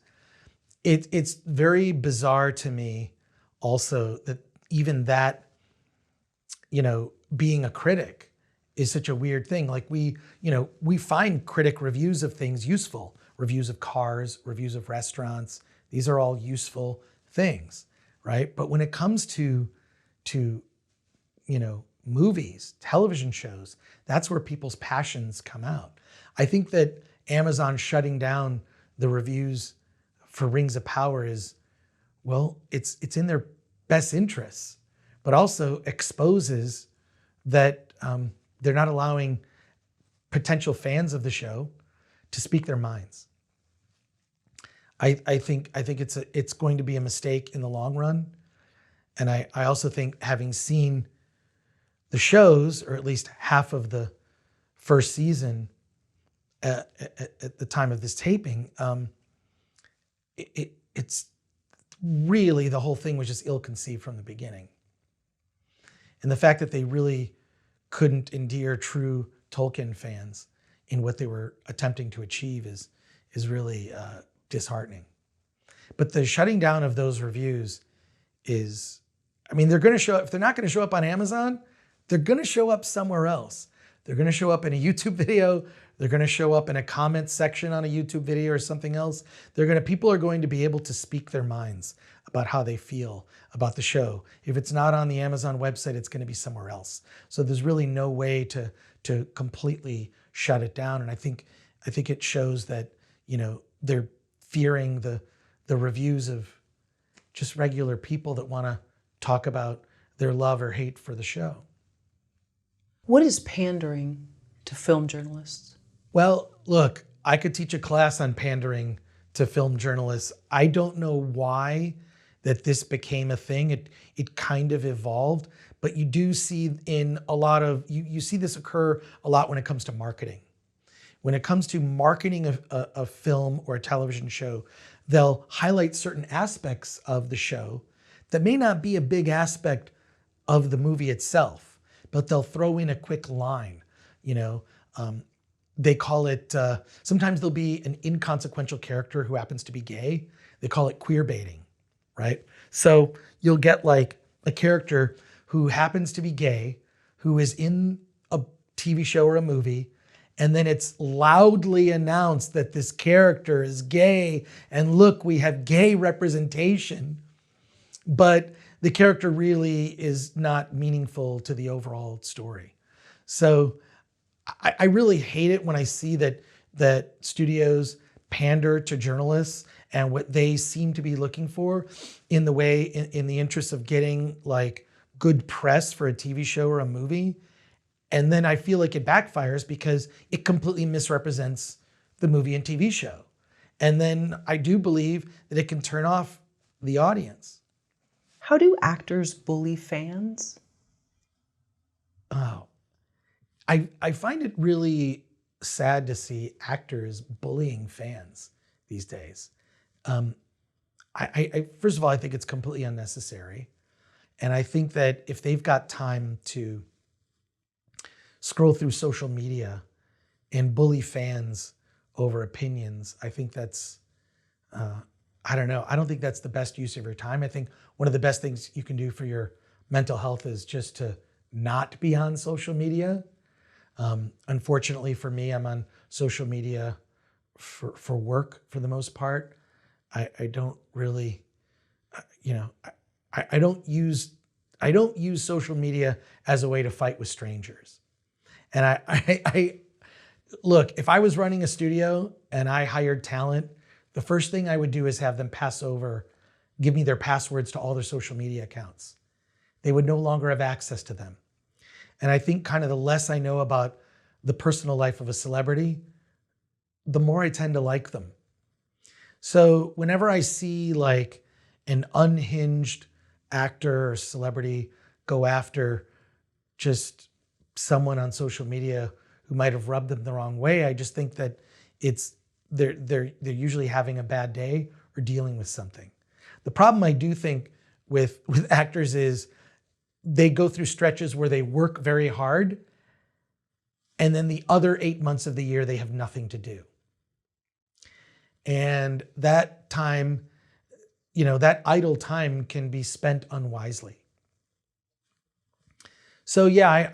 It's very bizarre to me also that even that, being a critic is such a weird thing. Like we find critic reviews of things useful. Reviews of cars, reviews of restaurants. These are all useful things, right? But when it comes to movies, television shows, that's where people's passions come out. I think that Amazon shutting down the reviews for Rings of Power is, well, it's in their best interests, but also exposes that they're not allowing potential fans of the show to speak their minds. I think it's going to be a mistake in the long run. And I also think, having seen the shows, or at least half of the first season at the time of this taping, it's really, the whole thing was just ill-conceived from the beginning. And the fact that they really couldn't endear true Tolkien fans in what they were attempting to achieve is really disheartening. But the shutting down of those reviews is, they're going to show up. If they're not going to show up on Amazon, they're going to show up somewhere else. They're going to show up in a YouTube video. They're going to show up in a comment section on a YouTube video or something else. People are going to be able to speak their minds about how they feel about the show. If it's not on the Amazon website, it's going to be somewhere else. So there's really no way to completely shut it down. And I think it shows that, they're fearing the reviews of just regular people that want to talk about their love or hate for the show. What is pandering to film journalists? Well, look, I could teach a class on pandering to film journalists. I don't know why that this became a thing. It kind of evolved, but you do see in a lot of, you see this occur a lot when it comes to marketing. When it comes to marketing a film or a television show, they'll highlight certain aspects of the show that may not be a big aspect of the movie itself, but they'll throw in a quick line. They call it, sometimes there'll be an inconsequential character who happens to be gay. They call it queer baiting, right? So you'll get like a character who happens to be gay, who is in a TV show or a movie, and then it's loudly announced that this character is gay, and look, we have gay representation, but the character really is not meaningful to the overall story. So I really hate it when I see that studios pander to journalists and what they seem to be looking for in the interest of getting like good press for a TV show or a movie. And then I feel like it backfires because it completely misrepresents the movie and TV show. And then I do believe that it can turn off the audience. How do actors bully fans? Oh, I find it really sad to see actors bullying fans these days. First of all, I think it's completely unnecessary. And I think that if they've got time to scroll through social media and bully fans over opinions, I think that's, I don't know. I don't think that's the best use of your time. I think one of the best things you can do for your mental health is just to not be on social media. Unfortunately for me, I'm on social media for work for the most part. I don't really, I don't use social media as a way to fight with strangers. And I look, if I was running a studio and I hired talent, the first thing I would do is have them give me their passwords to all their social media accounts. They would no longer have access to them. And I think kind of the less I know about the personal life of a celebrity, the more I tend to like them. So whenever I see like an unhinged actor or celebrity go after just someone on social media who might have rubbed them the wrong way, I just think that they're usually having a bad day or dealing with something. The problem I do think with actors is they go through stretches where they work very hard, and then the other 8 months of the year they have nothing to do. And that time, that idle time can be spent unwisely. So yeah,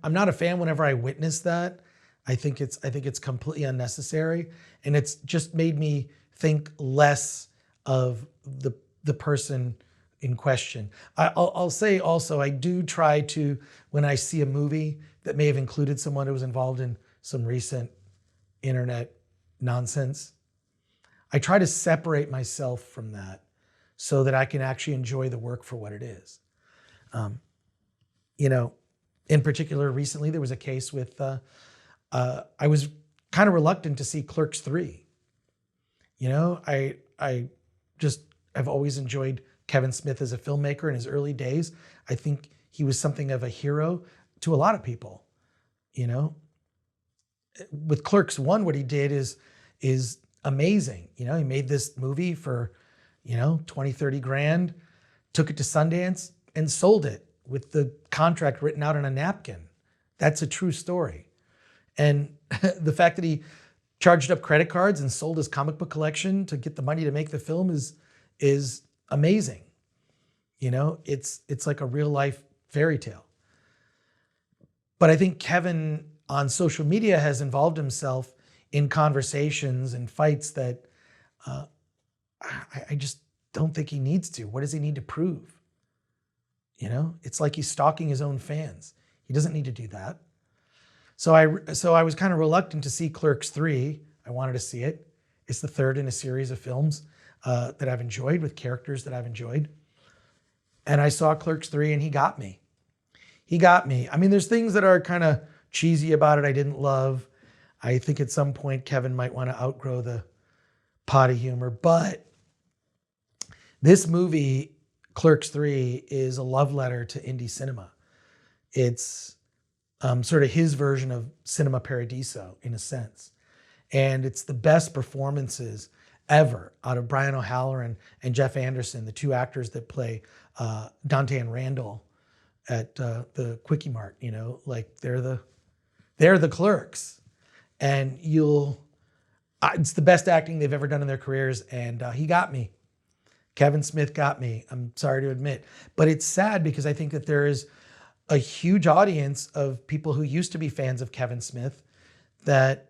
I'm not a fan whenever I witness that. I think it's completely unnecessary, and it's just made me think less of the person in question. I'll say also, I do try to, when I see a movie that may have included someone who was involved in some recent internet nonsense, I try to separate myself from that so that I can actually enjoy the work for what it is. In particular, recently there was a case with, I was kind of reluctant to see Clerks 3. I just have always enjoyed Kevin Smith as a filmmaker in his early days. I think he was something of a hero to a lot of people. With Clerks 1, what he did is amazing. He made this movie for, 20, 30 grand, took it to Sundance and sold it with the contract written out on a napkin. That's a true story. And the fact that he charged up credit cards and sold his comic book collection to get the money to make the film is amazing. It's like a real life fairy tale. But I think Kevin on social media has involved himself in conversations and fights that I just don't think he needs to. What does he need to prove? You know, it's like he's stalking his own fans. He doesn't need to do that. So I was kind of reluctant to see Clerks 3. I wanted to see it. It's the third in a series of films that I've enjoyed with characters that I've enjoyed. And I saw Clerks 3 and he got me. He got me. I mean, there's things that are kind of cheesy about it I didn't love. I think at some point Kevin might want to outgrow the potty humor, but this movie, Clerks 3, is a love letter to indie cinema. It's sort of his version of Cinema Paradiso in a sense. And it's the best performances ever out of Brian O'Halloran and Jeff Anderson, the two actors that play Dante and Randall at the Quickie Mart, you know, like they're the clerks. And it's the best acting they've ever done in their careers. And he got me. Kevin Smith got me, I'm sorry to admit. But it's sad because I think that there is a huge audience of people who used to be fans of Kevin Smith that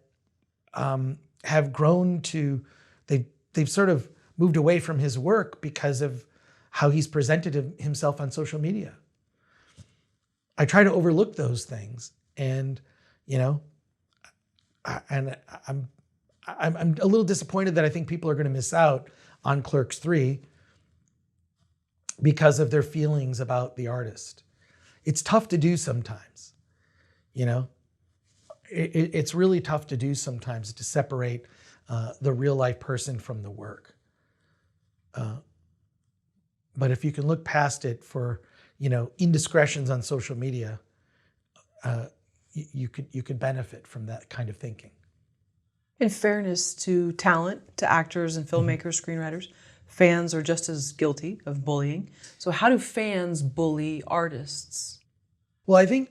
have grown to, they've sort of moved away from his work because of how he's presented himself on social media. I try to overlook those things, and you know, I'm a little disappointed that I think people are going to miss out on Clerks 3 because of their feelings about the artist. It's tough to do sometimes, you know. It's really tough to do sometimes to separate the real life person from the work. But if you can look past it for, you know, indiscretions on social media, you could benefit from that kind of thinking. In fairness to talent, to actors and filmmakers, screenwriters, fans are just as guilty of bullying. So how do fans bully artists? Well, I think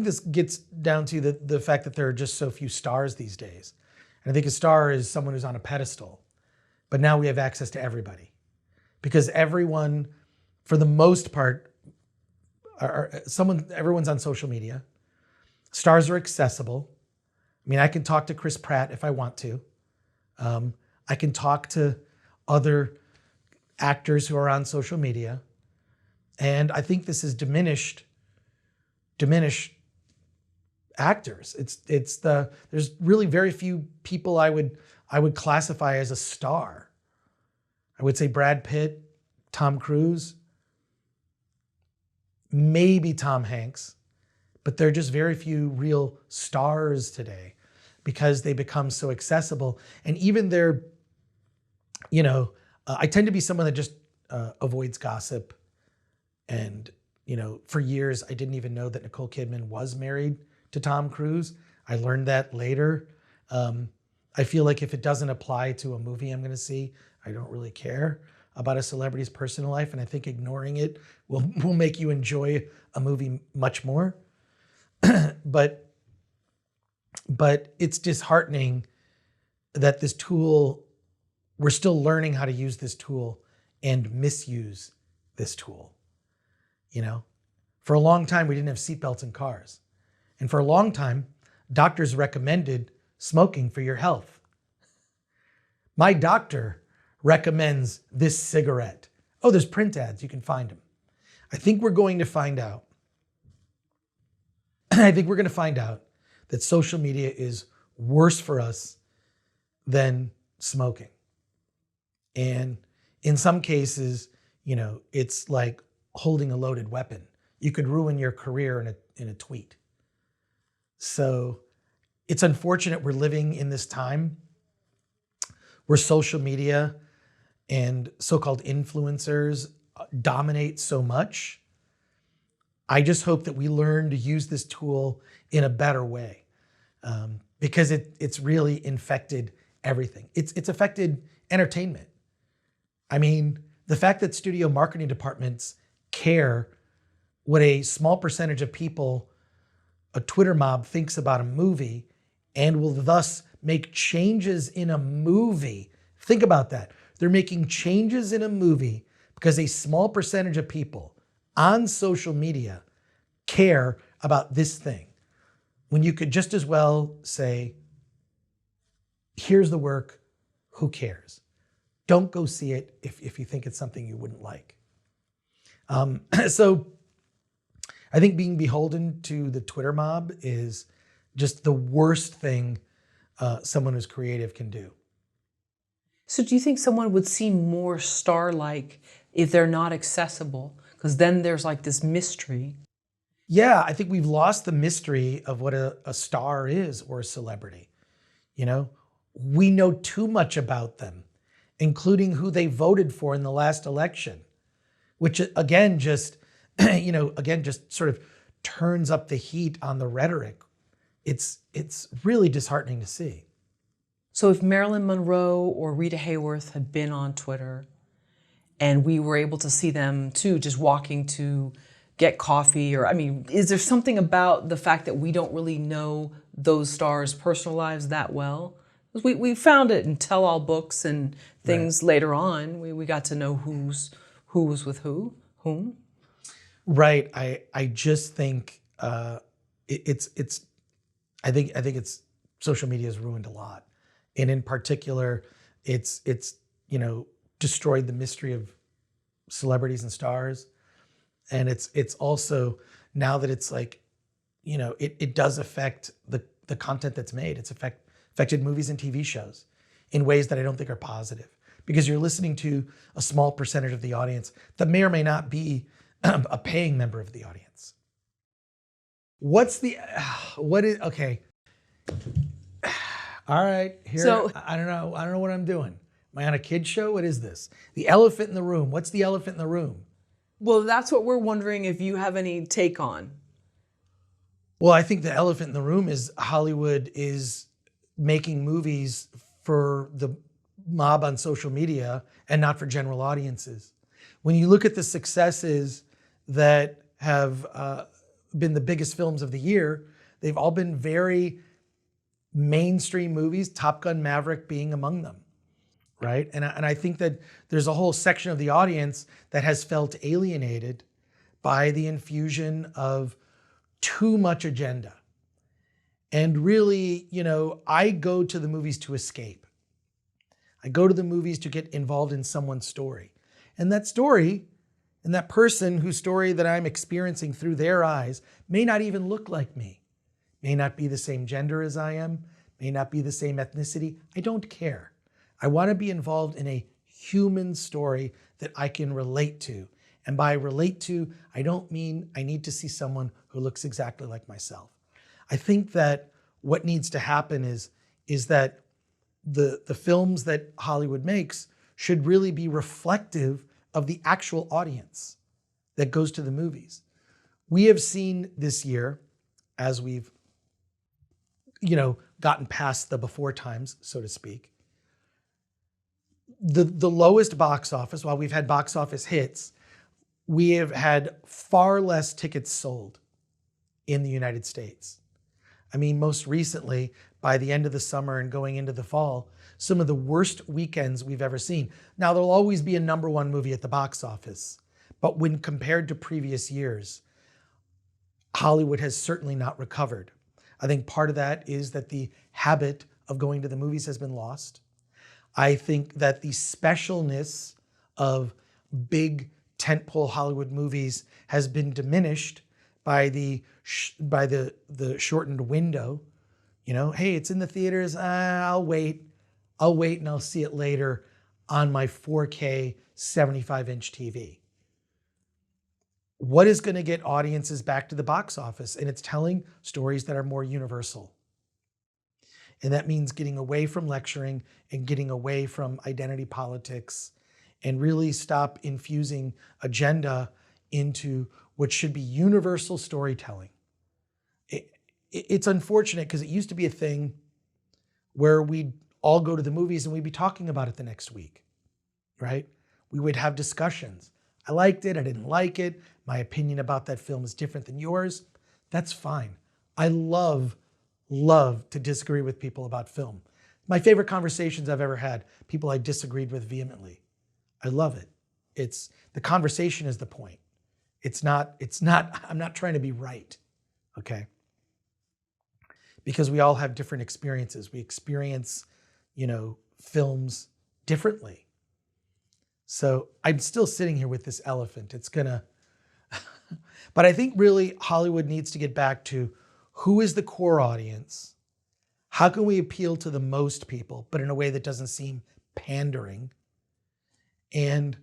this gets down to the fact that there are just so few stars these days. And I think a star is someone who's on a pedestal. But now we have access to everybody. Because everyone, for the most part, everyone's on social media. Stars are accessible. I mean, I can talk to Chris Pratt if I want to. I can talk to other actors who are on social media. And I think this has diminished actors. There's really very few people I would classify as a star. I would say Brad Pitt, Tom Cruise, maybe Tom Hanks, but there are just very few real stars today because they become so accessible. And even their, you know, I tend to be someone that just avoids gossip. And, you know, for years, I didn't even know that Nicole Kidman was married to Tom Cruise. I learned that later. I feel like if it doesn't apply to a movie I'm going to see, I don't really care about a celebrity's personal life. And I think ignoring it will make you enjoy a movie much more. But it's disheartening that this tool, we're still learning how to use this tool and misuse this tool. You know, for a long time, we didn't have seatbelts in cars. And for a long time, doctors recommended smoking for your health. My doctor recommends this cigarette. Oh, there's print ads. You can find them. I think we're going to find out. I think we're going to find out that social media is worse for us than smoking. And in some cases, you know, it's like holding a loaded weapon. You could ruin your career in a tweet. So it's unfortunate we're living in this time where social media and so-called influencers dominate so much. I just hope that we learn to use this tool in a better way, because it's really infected everything. It's affected entertainment. I mean, the fact that studio marketing departments care what a small percentage of people, a Twitter mob, thinks about a movie and will thus make changes in a movie. Think about that. They're making changes in a movie because a small percentage of people on social media care about this thing. when you could just as well say, here's the work, who cares? Don't go see it if you think it's something you wouldn't like. So I think being beholden to the Twitter mob is just the worst thing someone who's creative can do. So do you think someone would seem more star-like if they're not accessible? Because then there's like this mystery. Yeah, I think we've lost the mystery of what a star is or a celebrity. You know, we know too much about them, including who they voted for in the last election, which again, just, just sort of turns up the heat on the rhetoric. It's really disheartening to see. So if Marilyn Monroe or Rita Hayworth had been on Twitter and we were able to see them too, just walking to get coffee, or, I mean, is there something about the fact that we don't really know those stars' personal lives that well? We found it in tell-all books and things later on. We got to know who was with whom. Right. I just think I think it's social media has ruined a lot. And in particular, it's destroyed the mystery of celebrities and stars. And it's also, now that it's like, it does affect the content that's made. It's affected movies and TV shows in ways that I don't think are positive, because you're listening to a small percentage of the audience that may or may not be a paying member of the audience. Okay. All right, here, So, I don't know what I'm doing. Am I on a kid's show? What is this? The elephant in the room. What's the elephant in the room? well, that's what we're wondering if you have any take on. Well, I think the elephant in the room is Hollywood is making movies for the mob on social media and not for general audiences. When you look at the successes that have been the biggest films of the year, they've all been very mainstream movies, Top Gun Maverick being among them, right? And I think that there's a whole section of the audience that has felt alienated by the infusion of too much agenda. And really, I go to the movies to escape. I go to the movies to get involved in someone's story. And that story, and that person whose story that I'm experiencing through their eyes may not even look like me. May not be the same gender as I am, may not be the same ethnicity. I don't care. I want to be involved in a human story that I can relate to. And by relate to, I don't mean I need to see someone who looks exactly like myself. I think that what needs to happen is that the films that Hollywood makes should really be reflective of the actual audience that goes to the movies. We have seen this year, as we've gotten past the before times, so to speak, the lowest box office. While we've had box office hits, we have had far less tickets sold in the United States. I mean, most recently, by the end of the summer and going into the fall, some of the worst weekends we've ever seen. Now, there'll always be a number one movie at the box office, but when compared to previous years, Hollywood has certainly not recovered. I think part of that is that the habit of going to the movies has been lost. I think that the specialness of big tentpole Hollywood movies has been diminished by the shortened window. Hey, it's in the theaters. I'll wait and I'll see it later on my 4K 75-inch TV. What is going to get audiences back to the box office? And it's telling stories that are more universal. And that means getting away from lecturing and getting away from identity politics and really stop infusing agenda into what should be universal storytelling. It's unfortunate because it used to be a thing where we'd all go to the movies and we'd be talking about it the next week, right? We would have discussions. I liked it, I didn't like it. My opinion about that film is different than yours. That's fine. I love to disagree with people about film. My favorite conversations I've ever had, people I disagreed with vehemently. I love it. It's the conversation is the point. I'm not trying to be right, okay? because we all have different experiences. We experience, films differently. So I'm still sitting here with this elephant. But I think really Hollywood needs to get back to who is the core audience? How can we appeal to the most people, but in a way that doesn't seem pandering? And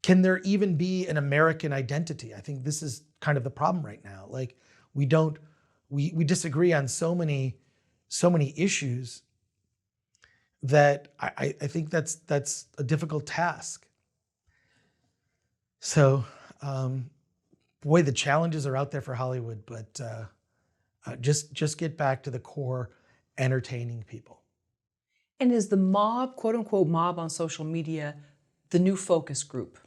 can there even be an American identity? I think this is kind of the problem right now. Like we disagree on so many issues that I think that's a difficult task. So, boy, the challenges are out there for Hollywood, but just get back to the core, entertaining people. And is the mob, quote unquote, mob on social media, the new focus group?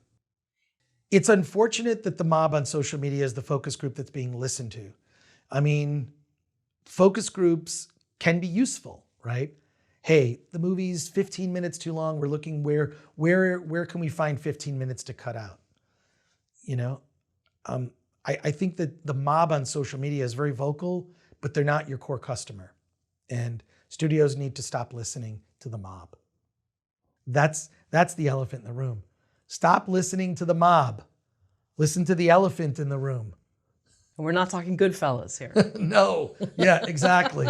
It's unfortunate that the mob on social media is the focus group that's being listened to. I mean, focus groups can be useful, right? Hey, the movie's 15 minutes too long. We're looking where can we find 15 minutes to cut out? I think that the mob on social media is very vocal, but they're not your core customer. And studios need to stop listening to the mob. That's the elephant in the room. Stop listening to the mob. Listen to the elephant in the room. We're not talking Goodfellas here. No. Yeah, exactly.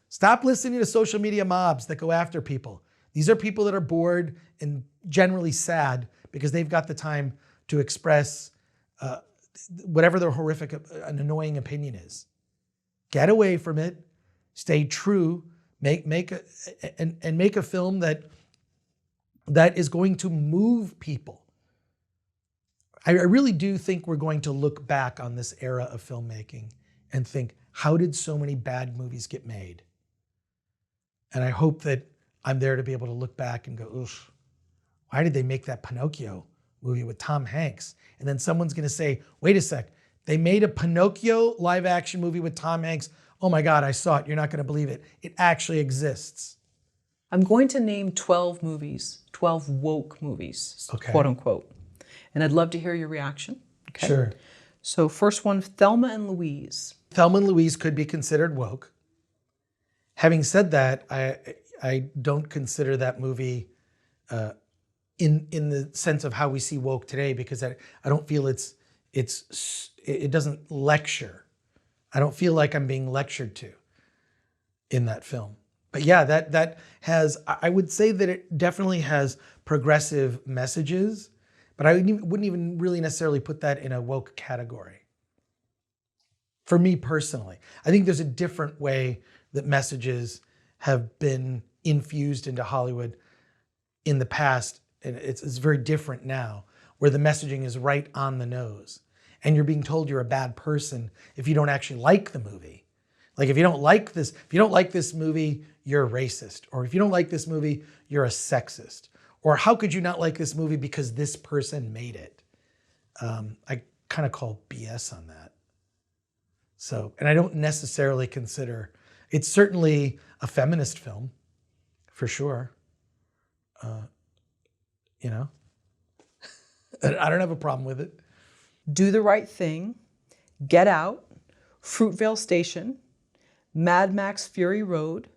Stop listening to social media mobs that go after people. These are people that are bored and generally sad because they've got the time to express whatever their horrific and annoying opinion is. Get away from it. Stay true. Make a film that is going to move people. I really do think we're going to look back on this era of filmmaking and think, how did so many bad movies get made? And I hope that I'm there to be able to look back and go, oof, why did they make that Pinocchio movie with Tom Hanks? And then someone's going to say, wait a sec, they made a Pinocchio live action movie with Tom Hanks. Oh my God, I saw it. You're not going to believe it. It actually exists. I'm going to name 12 movies, 12 woke movies, Okay. quote unquote. And I'd love to hear your reaction. Okay. Sure. So first one, Thelma and Louise. Thelma and Louise could be considered woke. Having said that, I don't consider that movie in the sense of how we see woke today, because I don't feel it doesn't lecture. I don't feel like I'm being lectured to in that film. But yeah, that has, I would say that it definitely has progressive messages, but I wouldn't even really necessarily put that in a woke category. For me personally, I think there's a different way that messages have been infused into Hollywood in the past, and it's very different now, where the messaging is right on the nose, and you're being told you're a bad person if you don't actually like the movie. Like if you don't like this movie, you're a racist, or if you don't like this movie, you're a sexist, or how could you not like this movie because this person made it? I kind of call BS on that. So, and I don't necessarily consider, it's certainly a feminist film, for sure. I don't have a problem with it. Do the Right Thing, Get Out, Fruitvale Station, Mad Max Fury Road,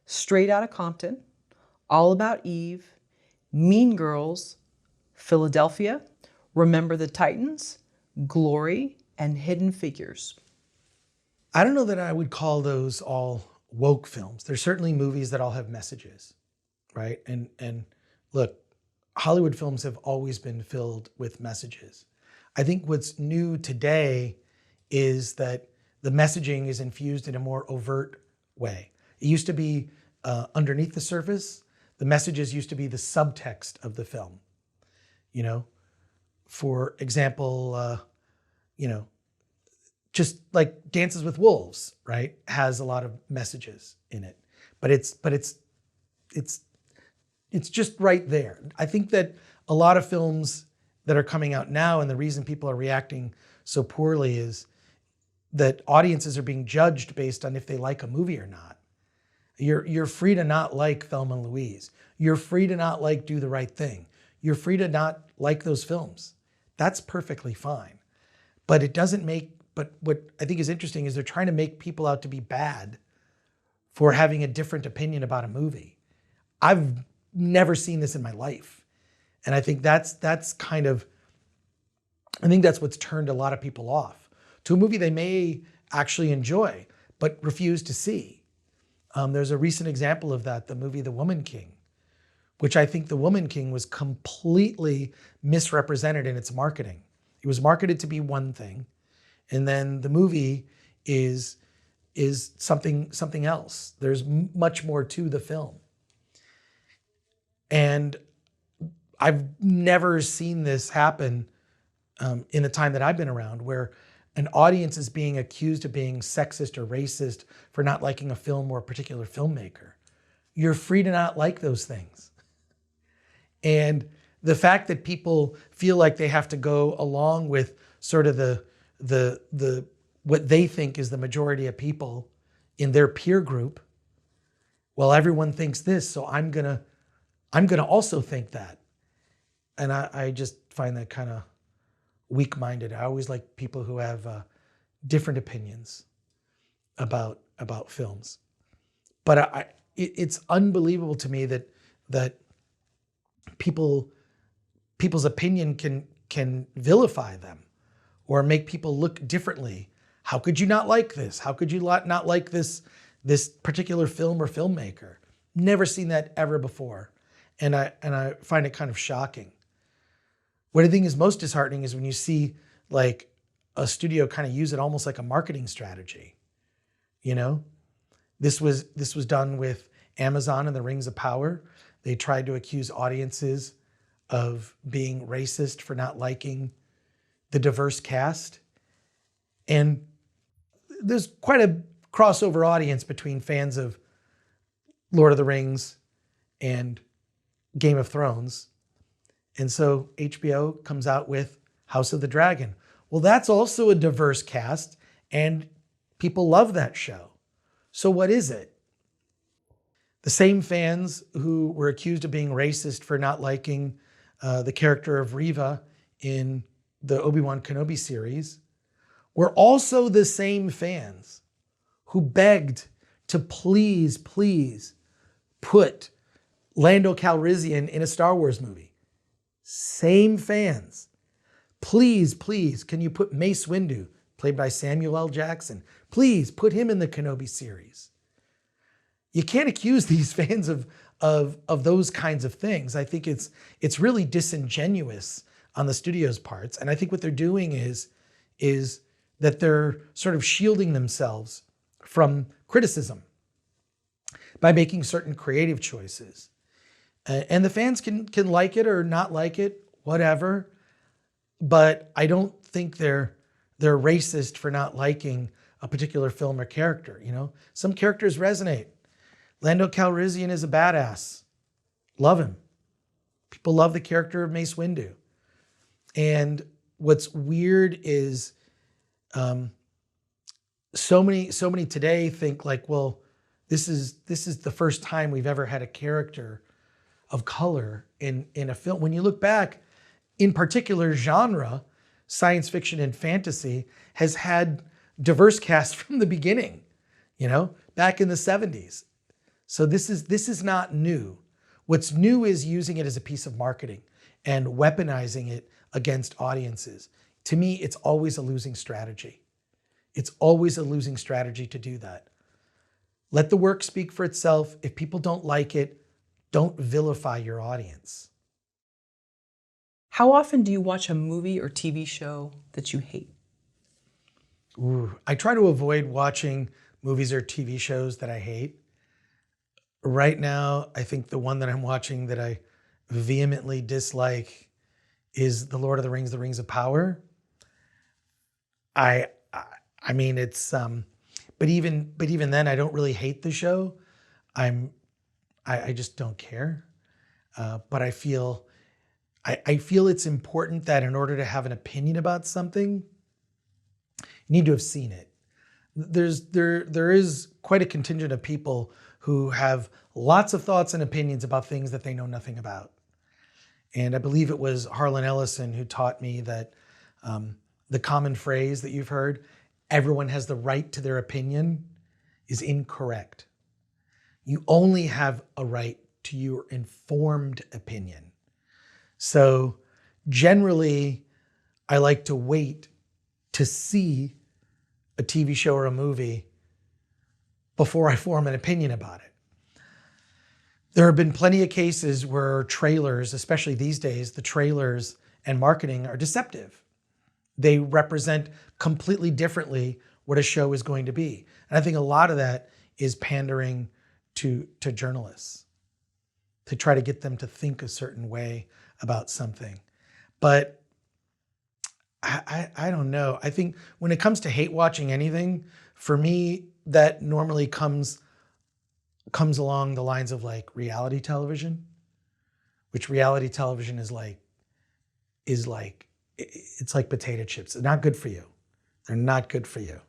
Straight Outta Compton, All About Eve, Mean Girls, Philadelphia, Remember the Titans, Glory, and Hidden Figures. I don't know that I would call those all woke films. There's certainly movies that all have messages, right? And look, Hollywood films have always been filled with messages. I think what's new today is that the messaging is infused in a more overt way. It used to be underneath the surface. The messages used to be the subtext of the film. For example, just like Dances with Wolves, right, has a lot of messages in it, but it's just right there. I think that a lot of films that are coming out now, and the reason people are reacting so poorly is that audiences are being judged based on if they like a movie or not. You're free to not like Thelma and Louise. You're free to not like Do the Right Thing. You're free to not like those films. That's perfectly fine. But what I think is interesting is they're trying to make people out to be bad for having a different opinion about a movie. I've never seen this in my life. And I think that's what's turned a lot of people off to a movie they may actually enjoy, but refuse to see. There's a recent example of that, the movie The Woman King, which I think The Woman King was completely misrepresented in its marketing. It was marketed to be one thing, and then the movie is something else. There's much more to the film. And I've never seen this happen in the time that I've been around, where an audience is being accused of being sexist or racist for not liking a film or a particular filmmaker. You're free to not like those things. And the fact that people feel like they have to go along with sort of the what they think is the majority of people in their peer group, well, everyone thinks this, so I'm gonna also think that. And I just find that kind of weak-minded. I always like people who have different opinions about films. But it's unbelievable to me that people's opinion can vilify them or make people look differently. How could you not like this? How could you not like this particular film or filmmaker? Never seen that ever before. And I find it kind of shocking. What I think is most disheartening is when you see like a studio kind of use it almost like a marketing strategy. You know, this was done with Amazon and the Rings of Power. They tried to accuse audiences of being racist for not liking the diverse cast. And there's quite a crossover audience between fans of Lord of the Rings and Game of Thrones. And so HBO comes out with House of the Dragon. Well, that's also a diverse cast, and people love that show. So what is it? The same fans who were accused of being racist for not liking the character of Reva in the Obi-Wan Kenobi series were also the same fans who begged to please put Lando Calrissian in a Star Wars movie. Same fans. Please, can you put Mace Windu, played by Samuel L. Jackson, please put him in the Kenobi series. You can't accuse these fans of those kinds of things. I think it's really disingenuous on the studio's parts. And I think what they're doing is that they're sort of shielding themselves from criticism by making certain creative choices. And the fans can like it or not like it, whatever. But I don't think they're racist for not liking a particular film or character. You know, some characters resonate. Lando Calrissian is a badass. Love him. People love the character of Mace Windu. And what's weird is so many today think like, well, this is the first time we've ever had a character of color in a film. When you look back, in particular genre, science fiction and fantasy has had diverse casts from the beginning, you know, back in the 70s. So this is not new. What's new is using it as a piece of marketing and weaponizing it against audiences. To me, it's always a losing strategy. It's always a losing strategy to do that. Let the work speak for itself. If people don't like it, don't vilify your audience. How often do you watch a movie or TV show that you hate? I try to avoid watching movies or TV shows that I hate. Right now, I think the one that I'm watching that I vehemently dislike is The Lord of the Rings of Power. I mean, it's but even then, I don't really hate the show. I just don't care. But I feel it's important that in order to have an opinion about something, you need to have seen it. There is quite a contingent of people who have lots of thoughts and opinions about things that they know nothing about. And I believe it was Harlan Ellison who taught me that the common phrase that you've heard, everyone has the right to their opinion, is incorrect. You only have a right to your informed opinion. So generally, I like to wait to see a TV show or a movie before I form an opinion about it. There have been plenty of cases where trailers, especially these days, the trailers and marketing are deceptive. They represent completely differently what a show is going to be. And I think a lot of that is pandering to journalists to try to get them to think a certain way about something. But I don't know. I think when it comes to hate watching anything, for me, that normally comes along the lines of like reality television, which reality television is like it's like potato chips. They're not good for you. They're not good for you.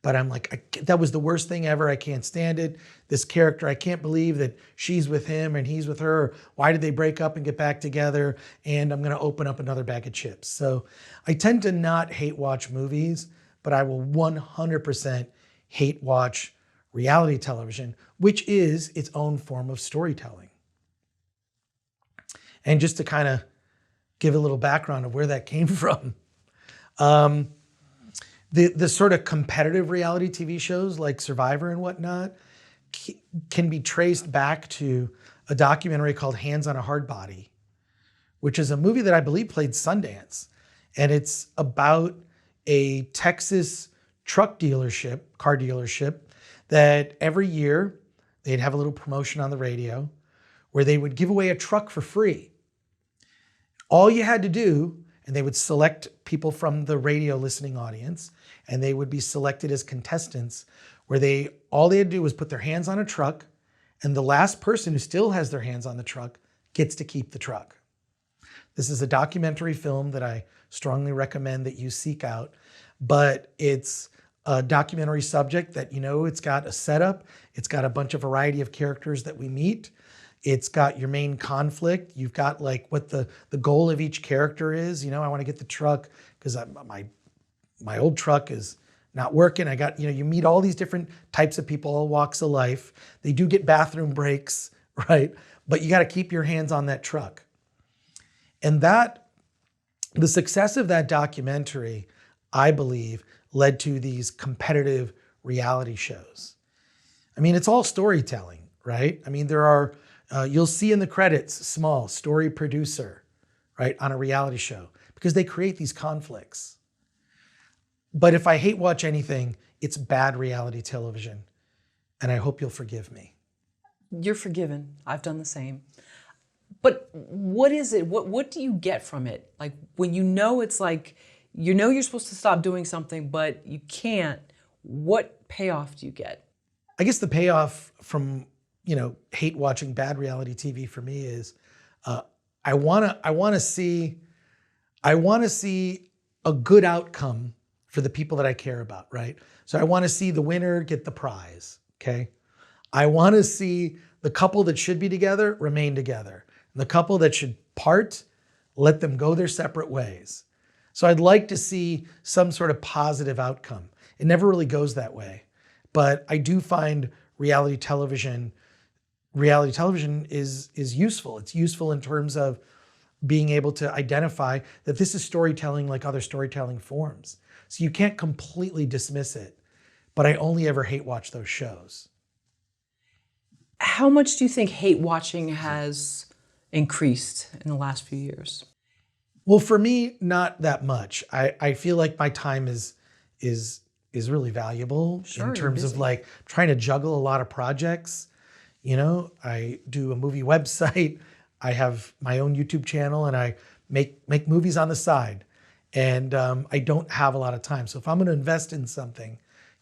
But I'm like, that was the worst thing ever. I can't stand it. This character, I can't believe that she's with him and he's with her. Why did they break up and get back together? And I'm going to open up another bag of chips. So I tend to not hate watch movies, but I will 100% hate watch reality television, which is its own form of storytelling. And just to kind of give a little background of where that came from, the sort of competitive reality TV shows like Survivor and whatnot can be traced back to a documentary called Hands on a Hard Body, which is a movie that I believe played Sundance. And it's about a Texas car dealership, that every year they'd have a little promotion on the radio where they would give away a truck for free. All you had to do, and they would select people from the radio listening audience, and they would be selected as contestants, where all they had to do was put their hands on a truck, and the last person who still has their hands on the truck gets to keep the truck. This is a documentary film that I strongly recommend that you seek out, but it's a documentary subject that, it's got a setup, it's got a bunch of variety of characters that we meet, it's got your main conflict, you've got like what the goal of each character is. I want to get the truck because my old truck is not working. I got, you meet all these different types of people, all walks of life. They do get bathroom breaks, right? But you got to keep your hands on that truck. And the success of that documentary, I believe, led to these competitive reality shows. I mean, it's all storytelling, right? I mean, there are, you'll see in the credits, small story producer, right, on a reality show, because they create these conflicts. But if I hate watch anything, it's bad reality television. And I hope you'll forgive me. You're forgiven. I've done the same. But what is it? What do you get from it? Like when it's like, you're supposed to stop doing something, but you can't, what payoff do you get? I guess the payoff from, hate watching bad reality TV for me is I want to see a good outcome for the people that I care about, right? So I want to see the winner get the prize, okay? I want to see the couple that should be together remain together. And the couple that should part, let them go their separate ways. So I'd like to see some sort of positive outcome. It never really goes that way. But I do find reality television is useful. It's useful in terms of being able to identify that this is storytelling like other storytelling forms. So you can't completely dismiss it, but I only ever hate watch those shows. How much do you think hate watching has increased in the last few years? Well, for me, not that much. I feel like my time is really valuable in terms of like trying to juggle a lot of projects. I do a movie website. I have my own YouTube channel, and I make movies on the side. And I don't have a lot of time. So if I'm going to invest in something,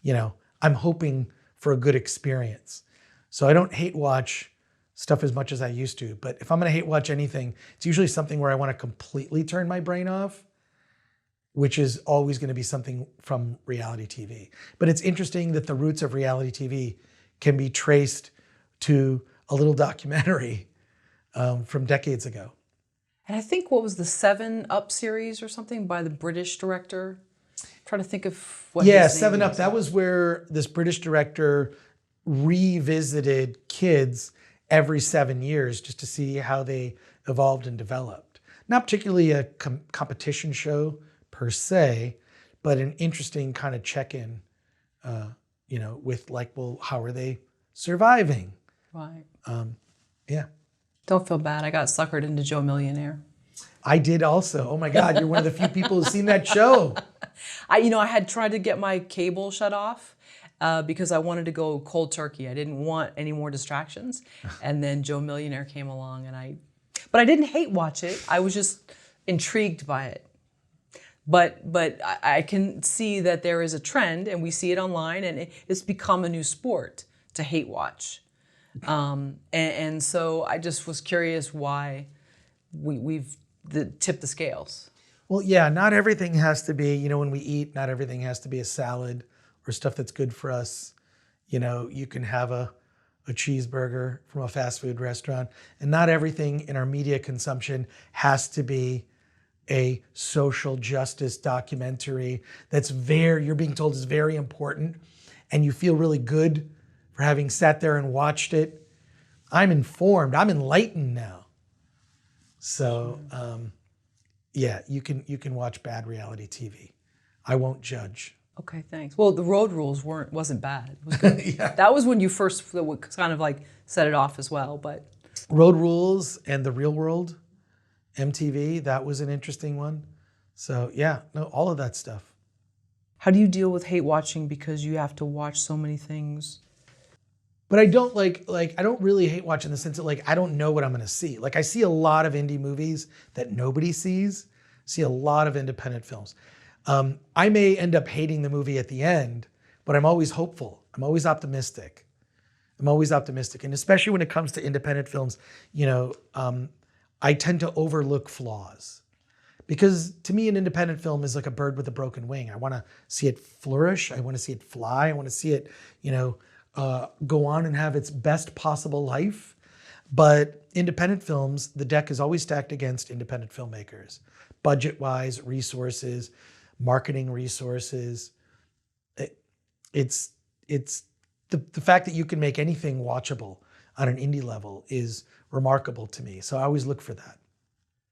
I'm hoping for a good experience. So I don't hate watch stuff as much as I used to. But if I'm going to hate watch anything, it's usually something where I want to completely turn my brain off, which is always going to be something from reality TV. But it's interesting that the roots of reality TV can be traced to a little documentary from decades ago. And I think what was the 7 Up series or something by the British director? I'm trying to think of what his name 7 Up. is. That was where this British director revisited kids every 7 years just to see how they evolved and developed. Not particularly a competition show per se, but an interesting kind of check-in, with like, well, how are they surviving? Right. Yeah. Don't feel bad. I got suckered into Joe Millionaire. I did also. Oh my God, you're one of the few people who've seen that show. I had tried to get my cable shut off because I wanted to go cold turkey. I didn't want any more distractions. And then Joe Millionaire came along, but I didn't hate watch it. I was just intrigued by it. But I can see that there is a trend, and we see it online, and it's become a new sport to hate watch. And so I just was curious why we've tipped the scales. Well, yeah, not everything has to be, when we eat, not everything has to be a salad or stuff that's good for us. You can have a cheeseburger from a fast food restaurant, and not everything in our media consumption has to be a social justice documentary you're being told is very important, and you feel really good for having sat there and watched it. I'm informed, I'm enlightened now. So, yeah, you can watch bad reality TV. I won't judge. Okay, thanks. Well, the Road Rules wasn't bad. It was good. Yeah. That was when you first kind of like set it off as well, but Road Rules and The Real World, MTV, that was an interesting one. So yeah, no, all of that stuff. how do you deal with hate watching because you have to watch so many things? But I don't I don't really hate watch in the sense that I don't know what I'm gonna see. I see a lot of indie movies that nobody sees, see a lot of independent films. I may end up hating the movie at the end, but I'm always hopeful. I'm always optimistic. And especially when it comes to independent films, I tend to overlook flaws. Because to me, an independent film is like a bird with a broken wing. I want to see it flourish. I want to see it fly. I want to see it, go on and have its best possible life. But independent films, the deck is always stacked against independent filmmakers. Budget-wise, resources, marketing resources. It's the fact that you can make anything watchable on an indie level is remarkable to me. So I always look for that.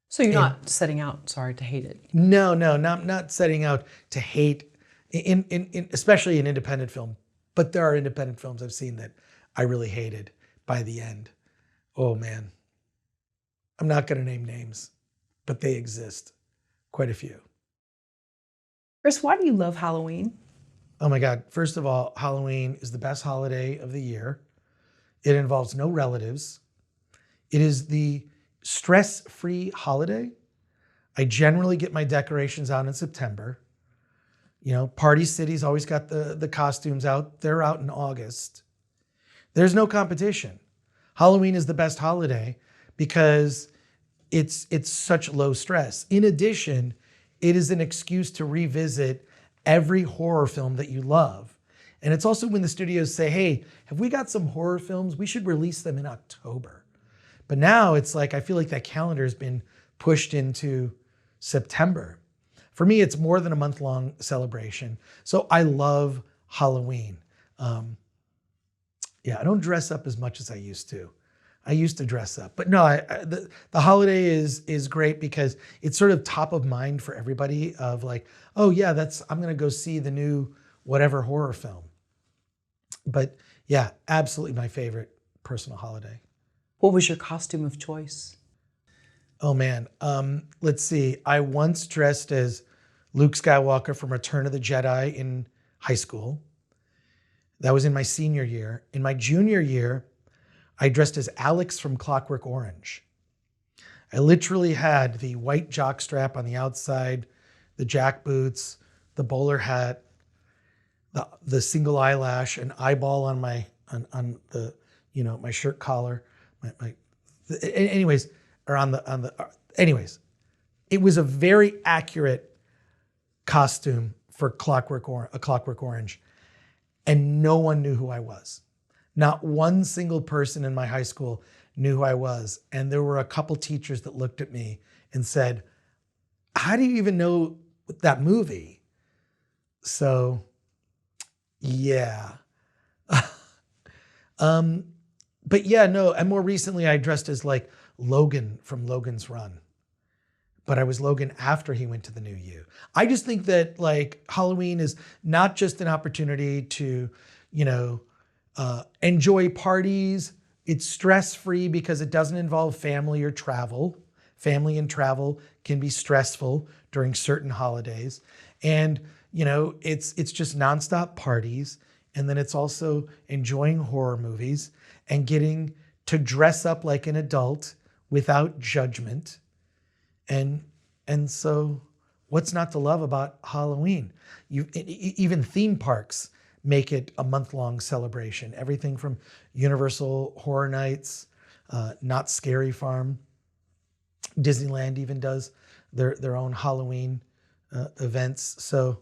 So you're not setting out, to hate it. No, not setting out to hate, especially in independent film. But there are independent films I've seen that I really hated by the end. Oh man, I'm not going to name names, but they exist, quite a few. Chris, why do you love Halloween? Oh my God, first of all, Halloween is the best holiday of the year. It involves no relatives. It is the stress-free holiday. I generally get my decorations out in September. Party City's always got the costumes out. They're out in August. There's no competition. Halloween is the best holiday because it's such low stress. In addition, it is an excuse to revisit every horror film that you love. And it's also when the studios say, hey, have we got some horror films? We should release them in October. But now it's I feel like that calendar has been pushed into September. For me, it's more than a month-long celebration. So I love Halloween. I don't dress up as much as I used to. I used to dress up, but no, the holiday is great because it's sort of top of mind for everybody of oh yeah, I'm gonna go see the new whatever horror film. But yeah, absolutely my favorite personal holiday. What was your costume of choice? Oh man, let's see. I once dressed as Luke Skywalker from Return of the Jedi in high school. That was in my senior year. In my junior year, I dressed as Alex from Clockwork Orange. I literally had the white jockstrap on the outside, the jack boots, the bowler hat, the single eyelash, an eyeball on my on the my shirt collar, anyways, it was a very accurate costume for Clockwork Orange, and no one knew who I was. Not one single person in my high school knew who I was. And there were a couple teachers that looked at me and said, how do you even know that movie? So, yeah. But yeah, no, and more recently I dressed as like Logan from Logan's Run. But I was Logan after he went to the New You. I just think that like Halloween is not just an opportunity to, you know, enjoy parties. It's stress-free because it doesn't involve family or travel. Family and travel can be stressful during certain holidays. And, you know, it's just nonstop parties. And then it's also enjoying horror movies and getting to dress up like an adult without judgment. And so what's not to love about Halloween? Even theme parks make it a month-long celebration. Everything from Universal Horror Nights, Not Scary Farm, Disneyland even does their own Halloween events. So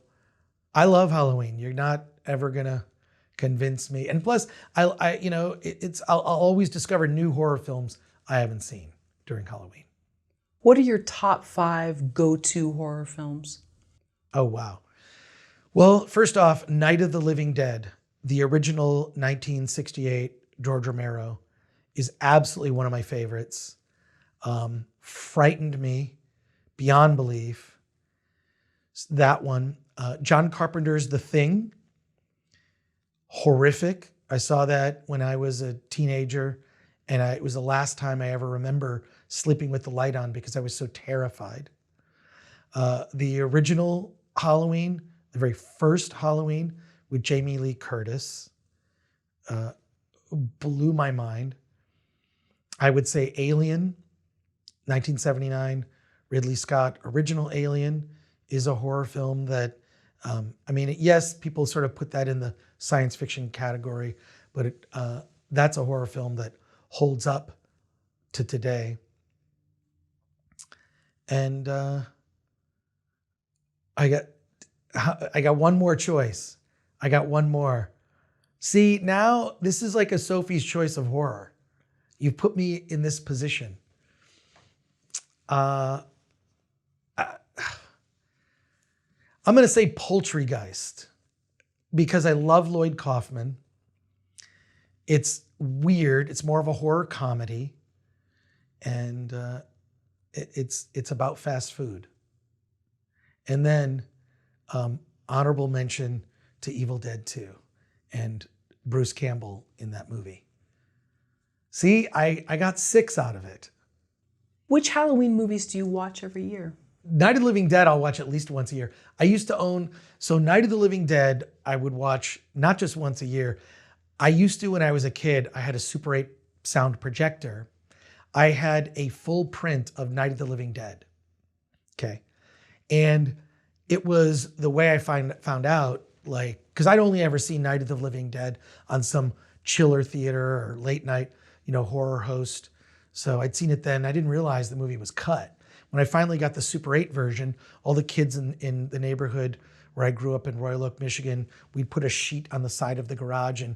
I love Halloween. You're not ever gonna convince me. And plus, I you know, I'll always discover new horror films I haven't seen during Halloween. What are your top 5 go-to horror films? Oh, wow. Well, first off, Night of the Living Dead, the original 1968 George Romero, is absolutely one of my favorites. Frightened me beyond belief. That one. John Carpenter's The Thing, horrific. I saw that when I was a teenager, and it was the last time I ever remember sleeping with the light on because I was so terrified. The original Halloween, the very first Halloween with Jamie Lee Curtis, blew my mind. I would say Alien, 1979, Ridley Scott, original Alien, is a horror film that, I mean, yes, people sort of put that in the science fiction category, but that's a horror film that holds up to today. And I got one more choice. I got one more. See, now this is like a Sophie's Choice of horror. You put me in this position. I'm going to say Poultrygeist because I love Lloyd Kaufman. It's weird. It's more of a horror comedy, and it's about fast food. And then honorable mention to Evil Dead 2 and Bruce Campbell in that movie. See, I got 6 out of it. Which Halloween movies do you watch every year? Night of the Living Dead, I'll watch at least once a year. I used to own, so Night of the Living Dead, I would watch not just once a year. I used to, when I was a kid, I had a Super 8 sound projector. I had a full print of Night of the Living Dead. Okay. And it was the way I found out, like, because I'd only ever seen Night of the Living Dead on some chiller theater or late night, you know, horror host. So I'd seen it then. I didn't realize the movie was cut. When I finally got the Super 8 version, all the kids in the neighborhood where I grew up in Royal Oak, Michigan, we'd put a sheet on the side of the garage and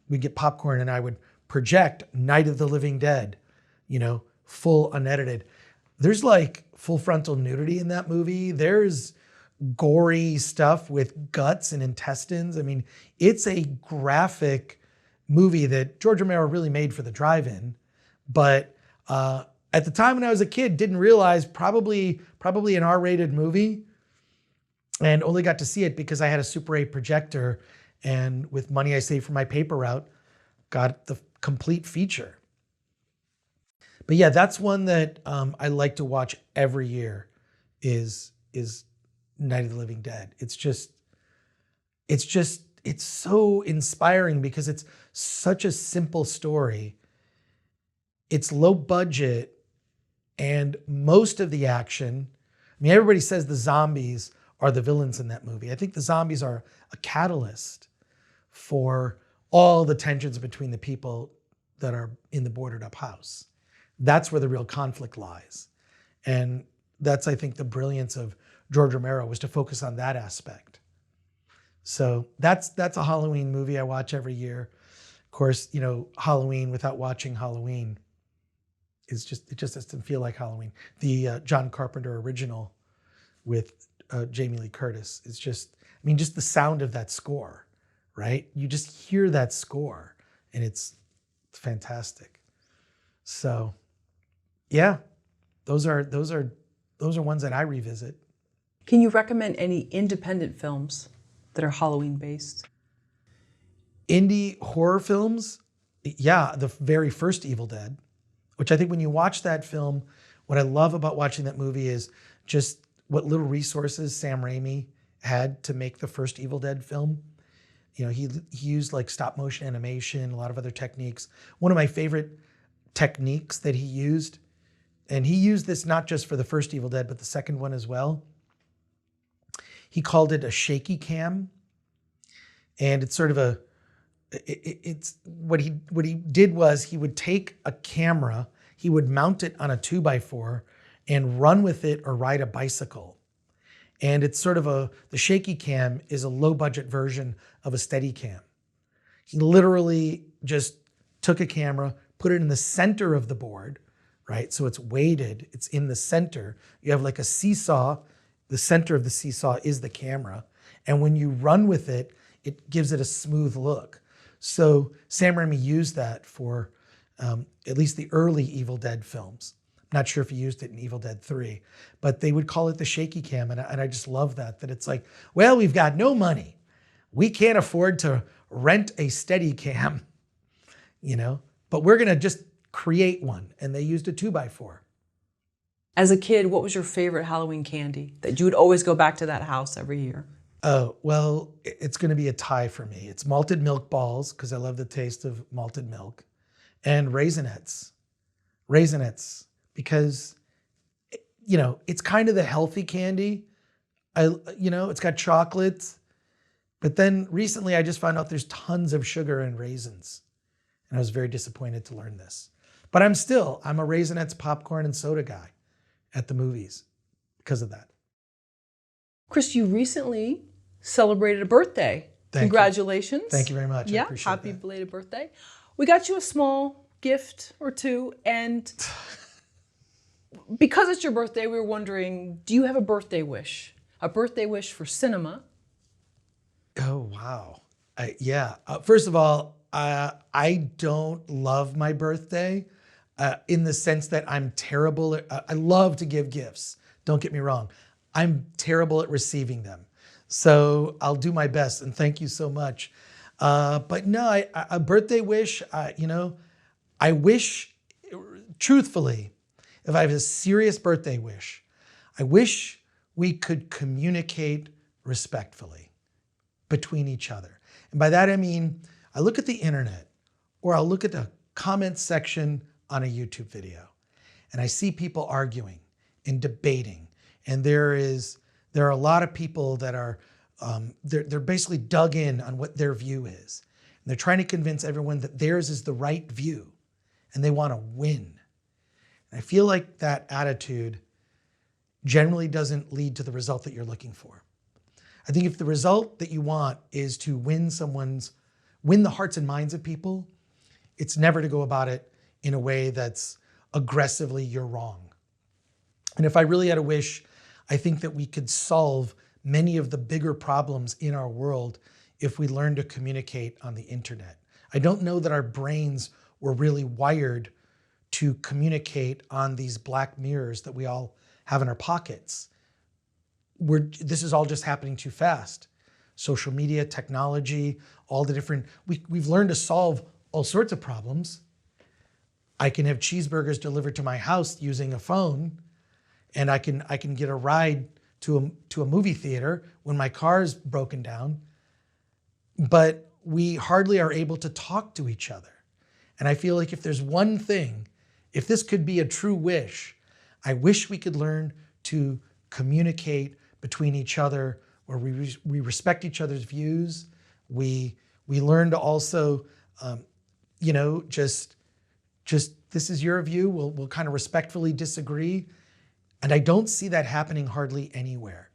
we'd get popcorn and I would project Night of the Living Dead, you know, full unedited. There's like full frontal nudity in that movie. There's gory stuff with guts and intestines. I mean, it's a graphic movie that George Romero really made for the drive-in. But at the time when I was a kid, didn't realize probably an R-rated movie, and only got to see it because I had a Super 8 projector, and with money I saved from my paper route, got the complete feature. But yeah, that's one that I like to watch every year is Night of the Living Dead. It's so inspiring because it's such a simple story. It's low budget, and most of the action, I mean, everybody says the zombies are the villains in that movie. I think the zombies are a catalyst for all the tensions between the people that are in the boarded up house. That's where the real conflict lies. And that's, I think, the brilliance of George Romero, was to focus on that aspect. So that's a Halloween movie I watch every year. Of course, you know, Halloween without watching Halloween it just doesn't feel like Halloween. The John Carpenter original with Jamie Lee Curtis is just, just the sound of that score, right? You just hear that score and it's fantastic. So, yeah, those are ones that I revisit. Can you recommend any independent films that are Halloween based? Indie horror films, yeah, the very first Evil Dead, which I think when you watch that film, what I love about watching that movie is just what little resources Sam Raimi had to make the first Evil Dead film. You know, he used like stop motion animation, a lot of other techniques. One of my favorite techniques that he used, and he used this not just for the first Evil Dead, but the second one as well. He called it a shaky cam. And it's sort of it's what he did was he would take a camera, he would mount it on a 2x4 and run with it or ride a bicycle. And it's sort of the shaky cam is a low budget version of a steady cam. He literally just took a camera, put it in the center of the board, right? So it's weighted, it's in the center. You have like a seesaw, the center of the seesaw is the camera. And when you run with it, it gives it a smooth look. So Sam Raimi used that for at least the early Evil Dead films. I'm not sure if he used it in Evil Dead 3, but they would call it the shaky cam. And I just love that it's like, well, we've got no money. We can't afford to rent a steady cam, you know, but we're going to just create one. And they used a 2x4. As a kid, what was your favorite Halloween candy that you would always go back to that house every year? Oh, well, it's going to be a tie for me. It's malted milk balls, because I love the taste of malted milk, and Raisinets. Raisinets, because, you know, it's kind of the healthy candy. It's got chocolate, but then recently I just found out there's tons of sugar in raisins. And I was very disappointed to learn this. But I'm a Raisinets popcorn and soda guy at the movies because of that. Chris, you recently celebrated a birthday. Congratulations. Thank you very much. Yeah, I appreciate happy that. belated birthday. We got you a small gift or two, and because it's your birthday, we were wondering, do you have a birthday wish? A birthday wish for cinema? Oh, wow. Yeah. First of all, I don't love my birthday in the sense that I'm terrible. I love to give gifts. Don't get me wrong. I'm terrible at receiving them. So I'll do my best, and thank you so much. But no, a birthday wish, I wish, truthfully, if I have a serious birthday wish, I wish we could communicate respectfully between each other. And by that I mean, I look at the internet, or I'll look at the comments section on a YouTube video, and I see people arguing and debating. And there are a lot of people that are, they're basically dug in on what their view is. And they're trying to convince everyone that theirs is the right view, and they want to win. And I feel like that attitude generally doesn't lead to the result that you're looking for. I think if the result that you want is to win the hearts and minds of people, it's never to go about it in a way that's aggressively, you're wrong. And if I really had a wish, I think that we could solve many of the bigger problems in our world if we learn to communicate on the internet. I don't know that our brains were really wired to communicate on these black mirrors that we all have in our pockets. This is all just happening too fast. Social media, technology, all the different, we've learned to solve all sorts of problems. I can have cheeseburgers delivered to my house using a phone, and I can get a ride to a movie theater when my car's broken down. But we hardly are able to talk to each other. And I feel like if there's one thing, if this could be a true wish, I wish we could learn to communicate between each other, where we respect each other's views. We learn to also, just this is your view. We'll kind of respectfully disagree. And I don't see that happening hardly anywhere.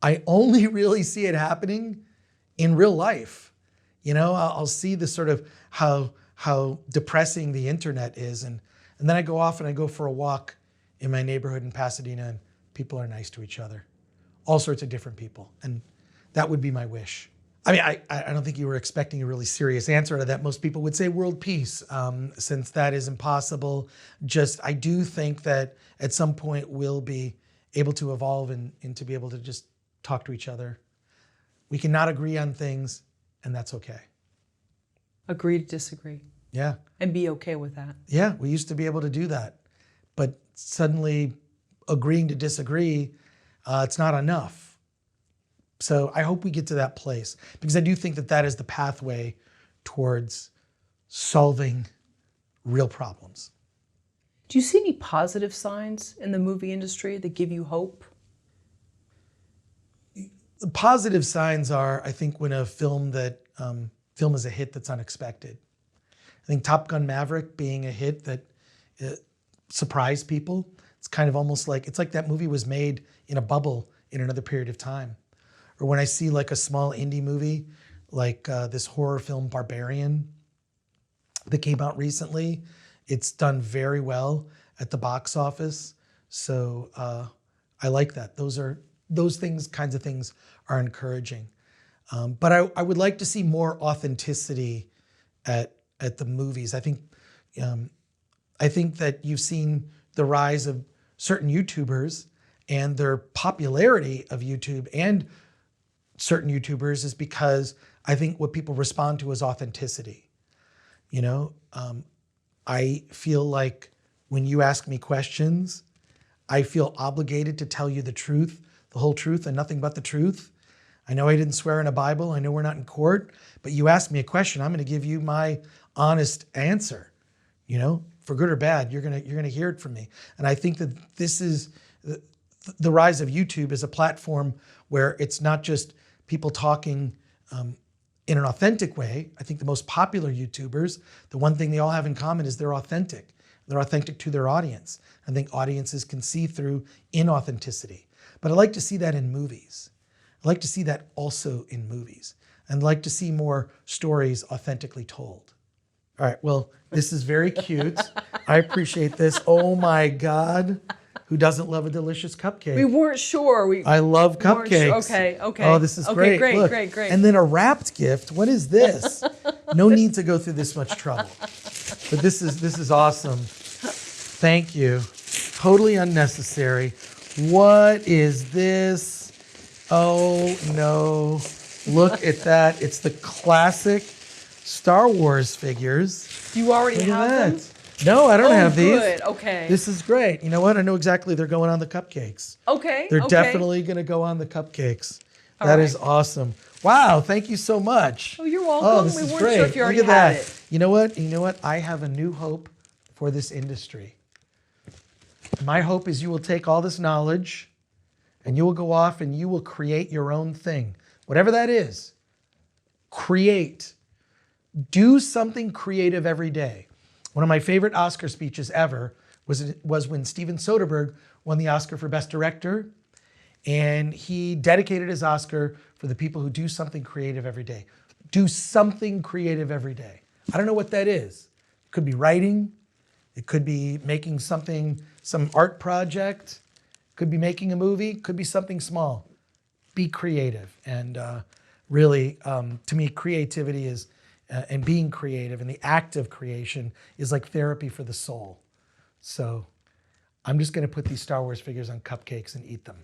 I only really see it happening in real life. I'll see the sort of how depressing the internet is. And then I go off and I go for a walk in my neighborhood in Pasadena, and people are nice to each other. All sorts of different people. And that would be my wish. I mean, I don't think you were expecting a really serious answer to that. Most people would say world peace, since that is impossible. I do think that at some point we'll be able to evolve and to be able to just talk to each other. We cannot agree on things, and that's okay. Agree to disagree. Yeah. And be okay with that. Yeah, we used to be able to do that. But suddenly agreeing to disagree, it's not enough. So I hope we get to that place, because I do think that that is the pathway towards solving real problems. Do you see any positive signs in the movie industry that give you hope? The positive signs are, I think, when a film is a hit that's unexpected. I think Top Gun Maverick being a hit that surprised people. It's kind of almost like, it's like that movie was made in a bubble in another period of time. Or when I see like a small indie movie, like this horror film Barbarian that came out recently, it's done very well at the box office. So I like that. Kinds of things are encouraging. But I would like to see more authenticity at the movies. I think that you've seen the rise of certain YouTubers, and their popularity of YouTube and certain YouTubers is because I think what people respond to is authenticity. You know, I feel like when you ask me questions, I feel obligated to tell you the truth, the whole truth, and nothing but the truth. I know I didn't swear in a Bible. I know we're not in court, but you ask me a question, I'm going to give you my honest answer. You know, for good or bad, you're gonna hear it from me. And I think that this is the rise of YouTube as a platform where it's not just people talking in an authentic way. I think the most popular YouTubers, the one thing they all have in common is they're authentic. They're authentic to their audience. I think audiences can see through inauthenticity. But I like to see that in movies. I like to see that also in movies. And like to see more stories authentically told. All right, well, this is very cute. I appreciate this. Oh my God. Who doesn't love a delicious cupcake? We weren't sure. I love cupcakes. Okay. Oh, this is great. Great, Look. great. And then a wrapped gift. What is this? No need to go through this much trouble. But this is awesome. Thank you. Totally unnecessary. What is this? Oh no. Look at that. It's the classic Star Wars figures. Do you already have them? No, I don't have these. Good. Okay. This is great. You know what? I know exactly they're going on the cupcakes. Okay. They're definitely going to go on the cupcakes. All That right. is awesome. Wow, thank you so much. Oh, you're welcome. Oh, this We is weren't great. sure if you already Look at had that. it. You know what? I have a new hope for this industry. My hope is you will take all this knowledge and you will go off and you will create your own thing. Whatever that is, create. Do something creative every day. One of my favorite Oscar speeches ever was when Steven Soderbergh won the Oscar for Best Director, and he dedicated his Oscar for the people who do something creative every day. Do something creative every day. I don't know what that is. It could be writing. It could be making something, some art project. It could be making a movie. It could be something small. Be creative. And really, to me, creativity is and being creative and the act of creation is like therapy for the soul. So I'm just going to put these Star Wars figures on cupcakes and eat them.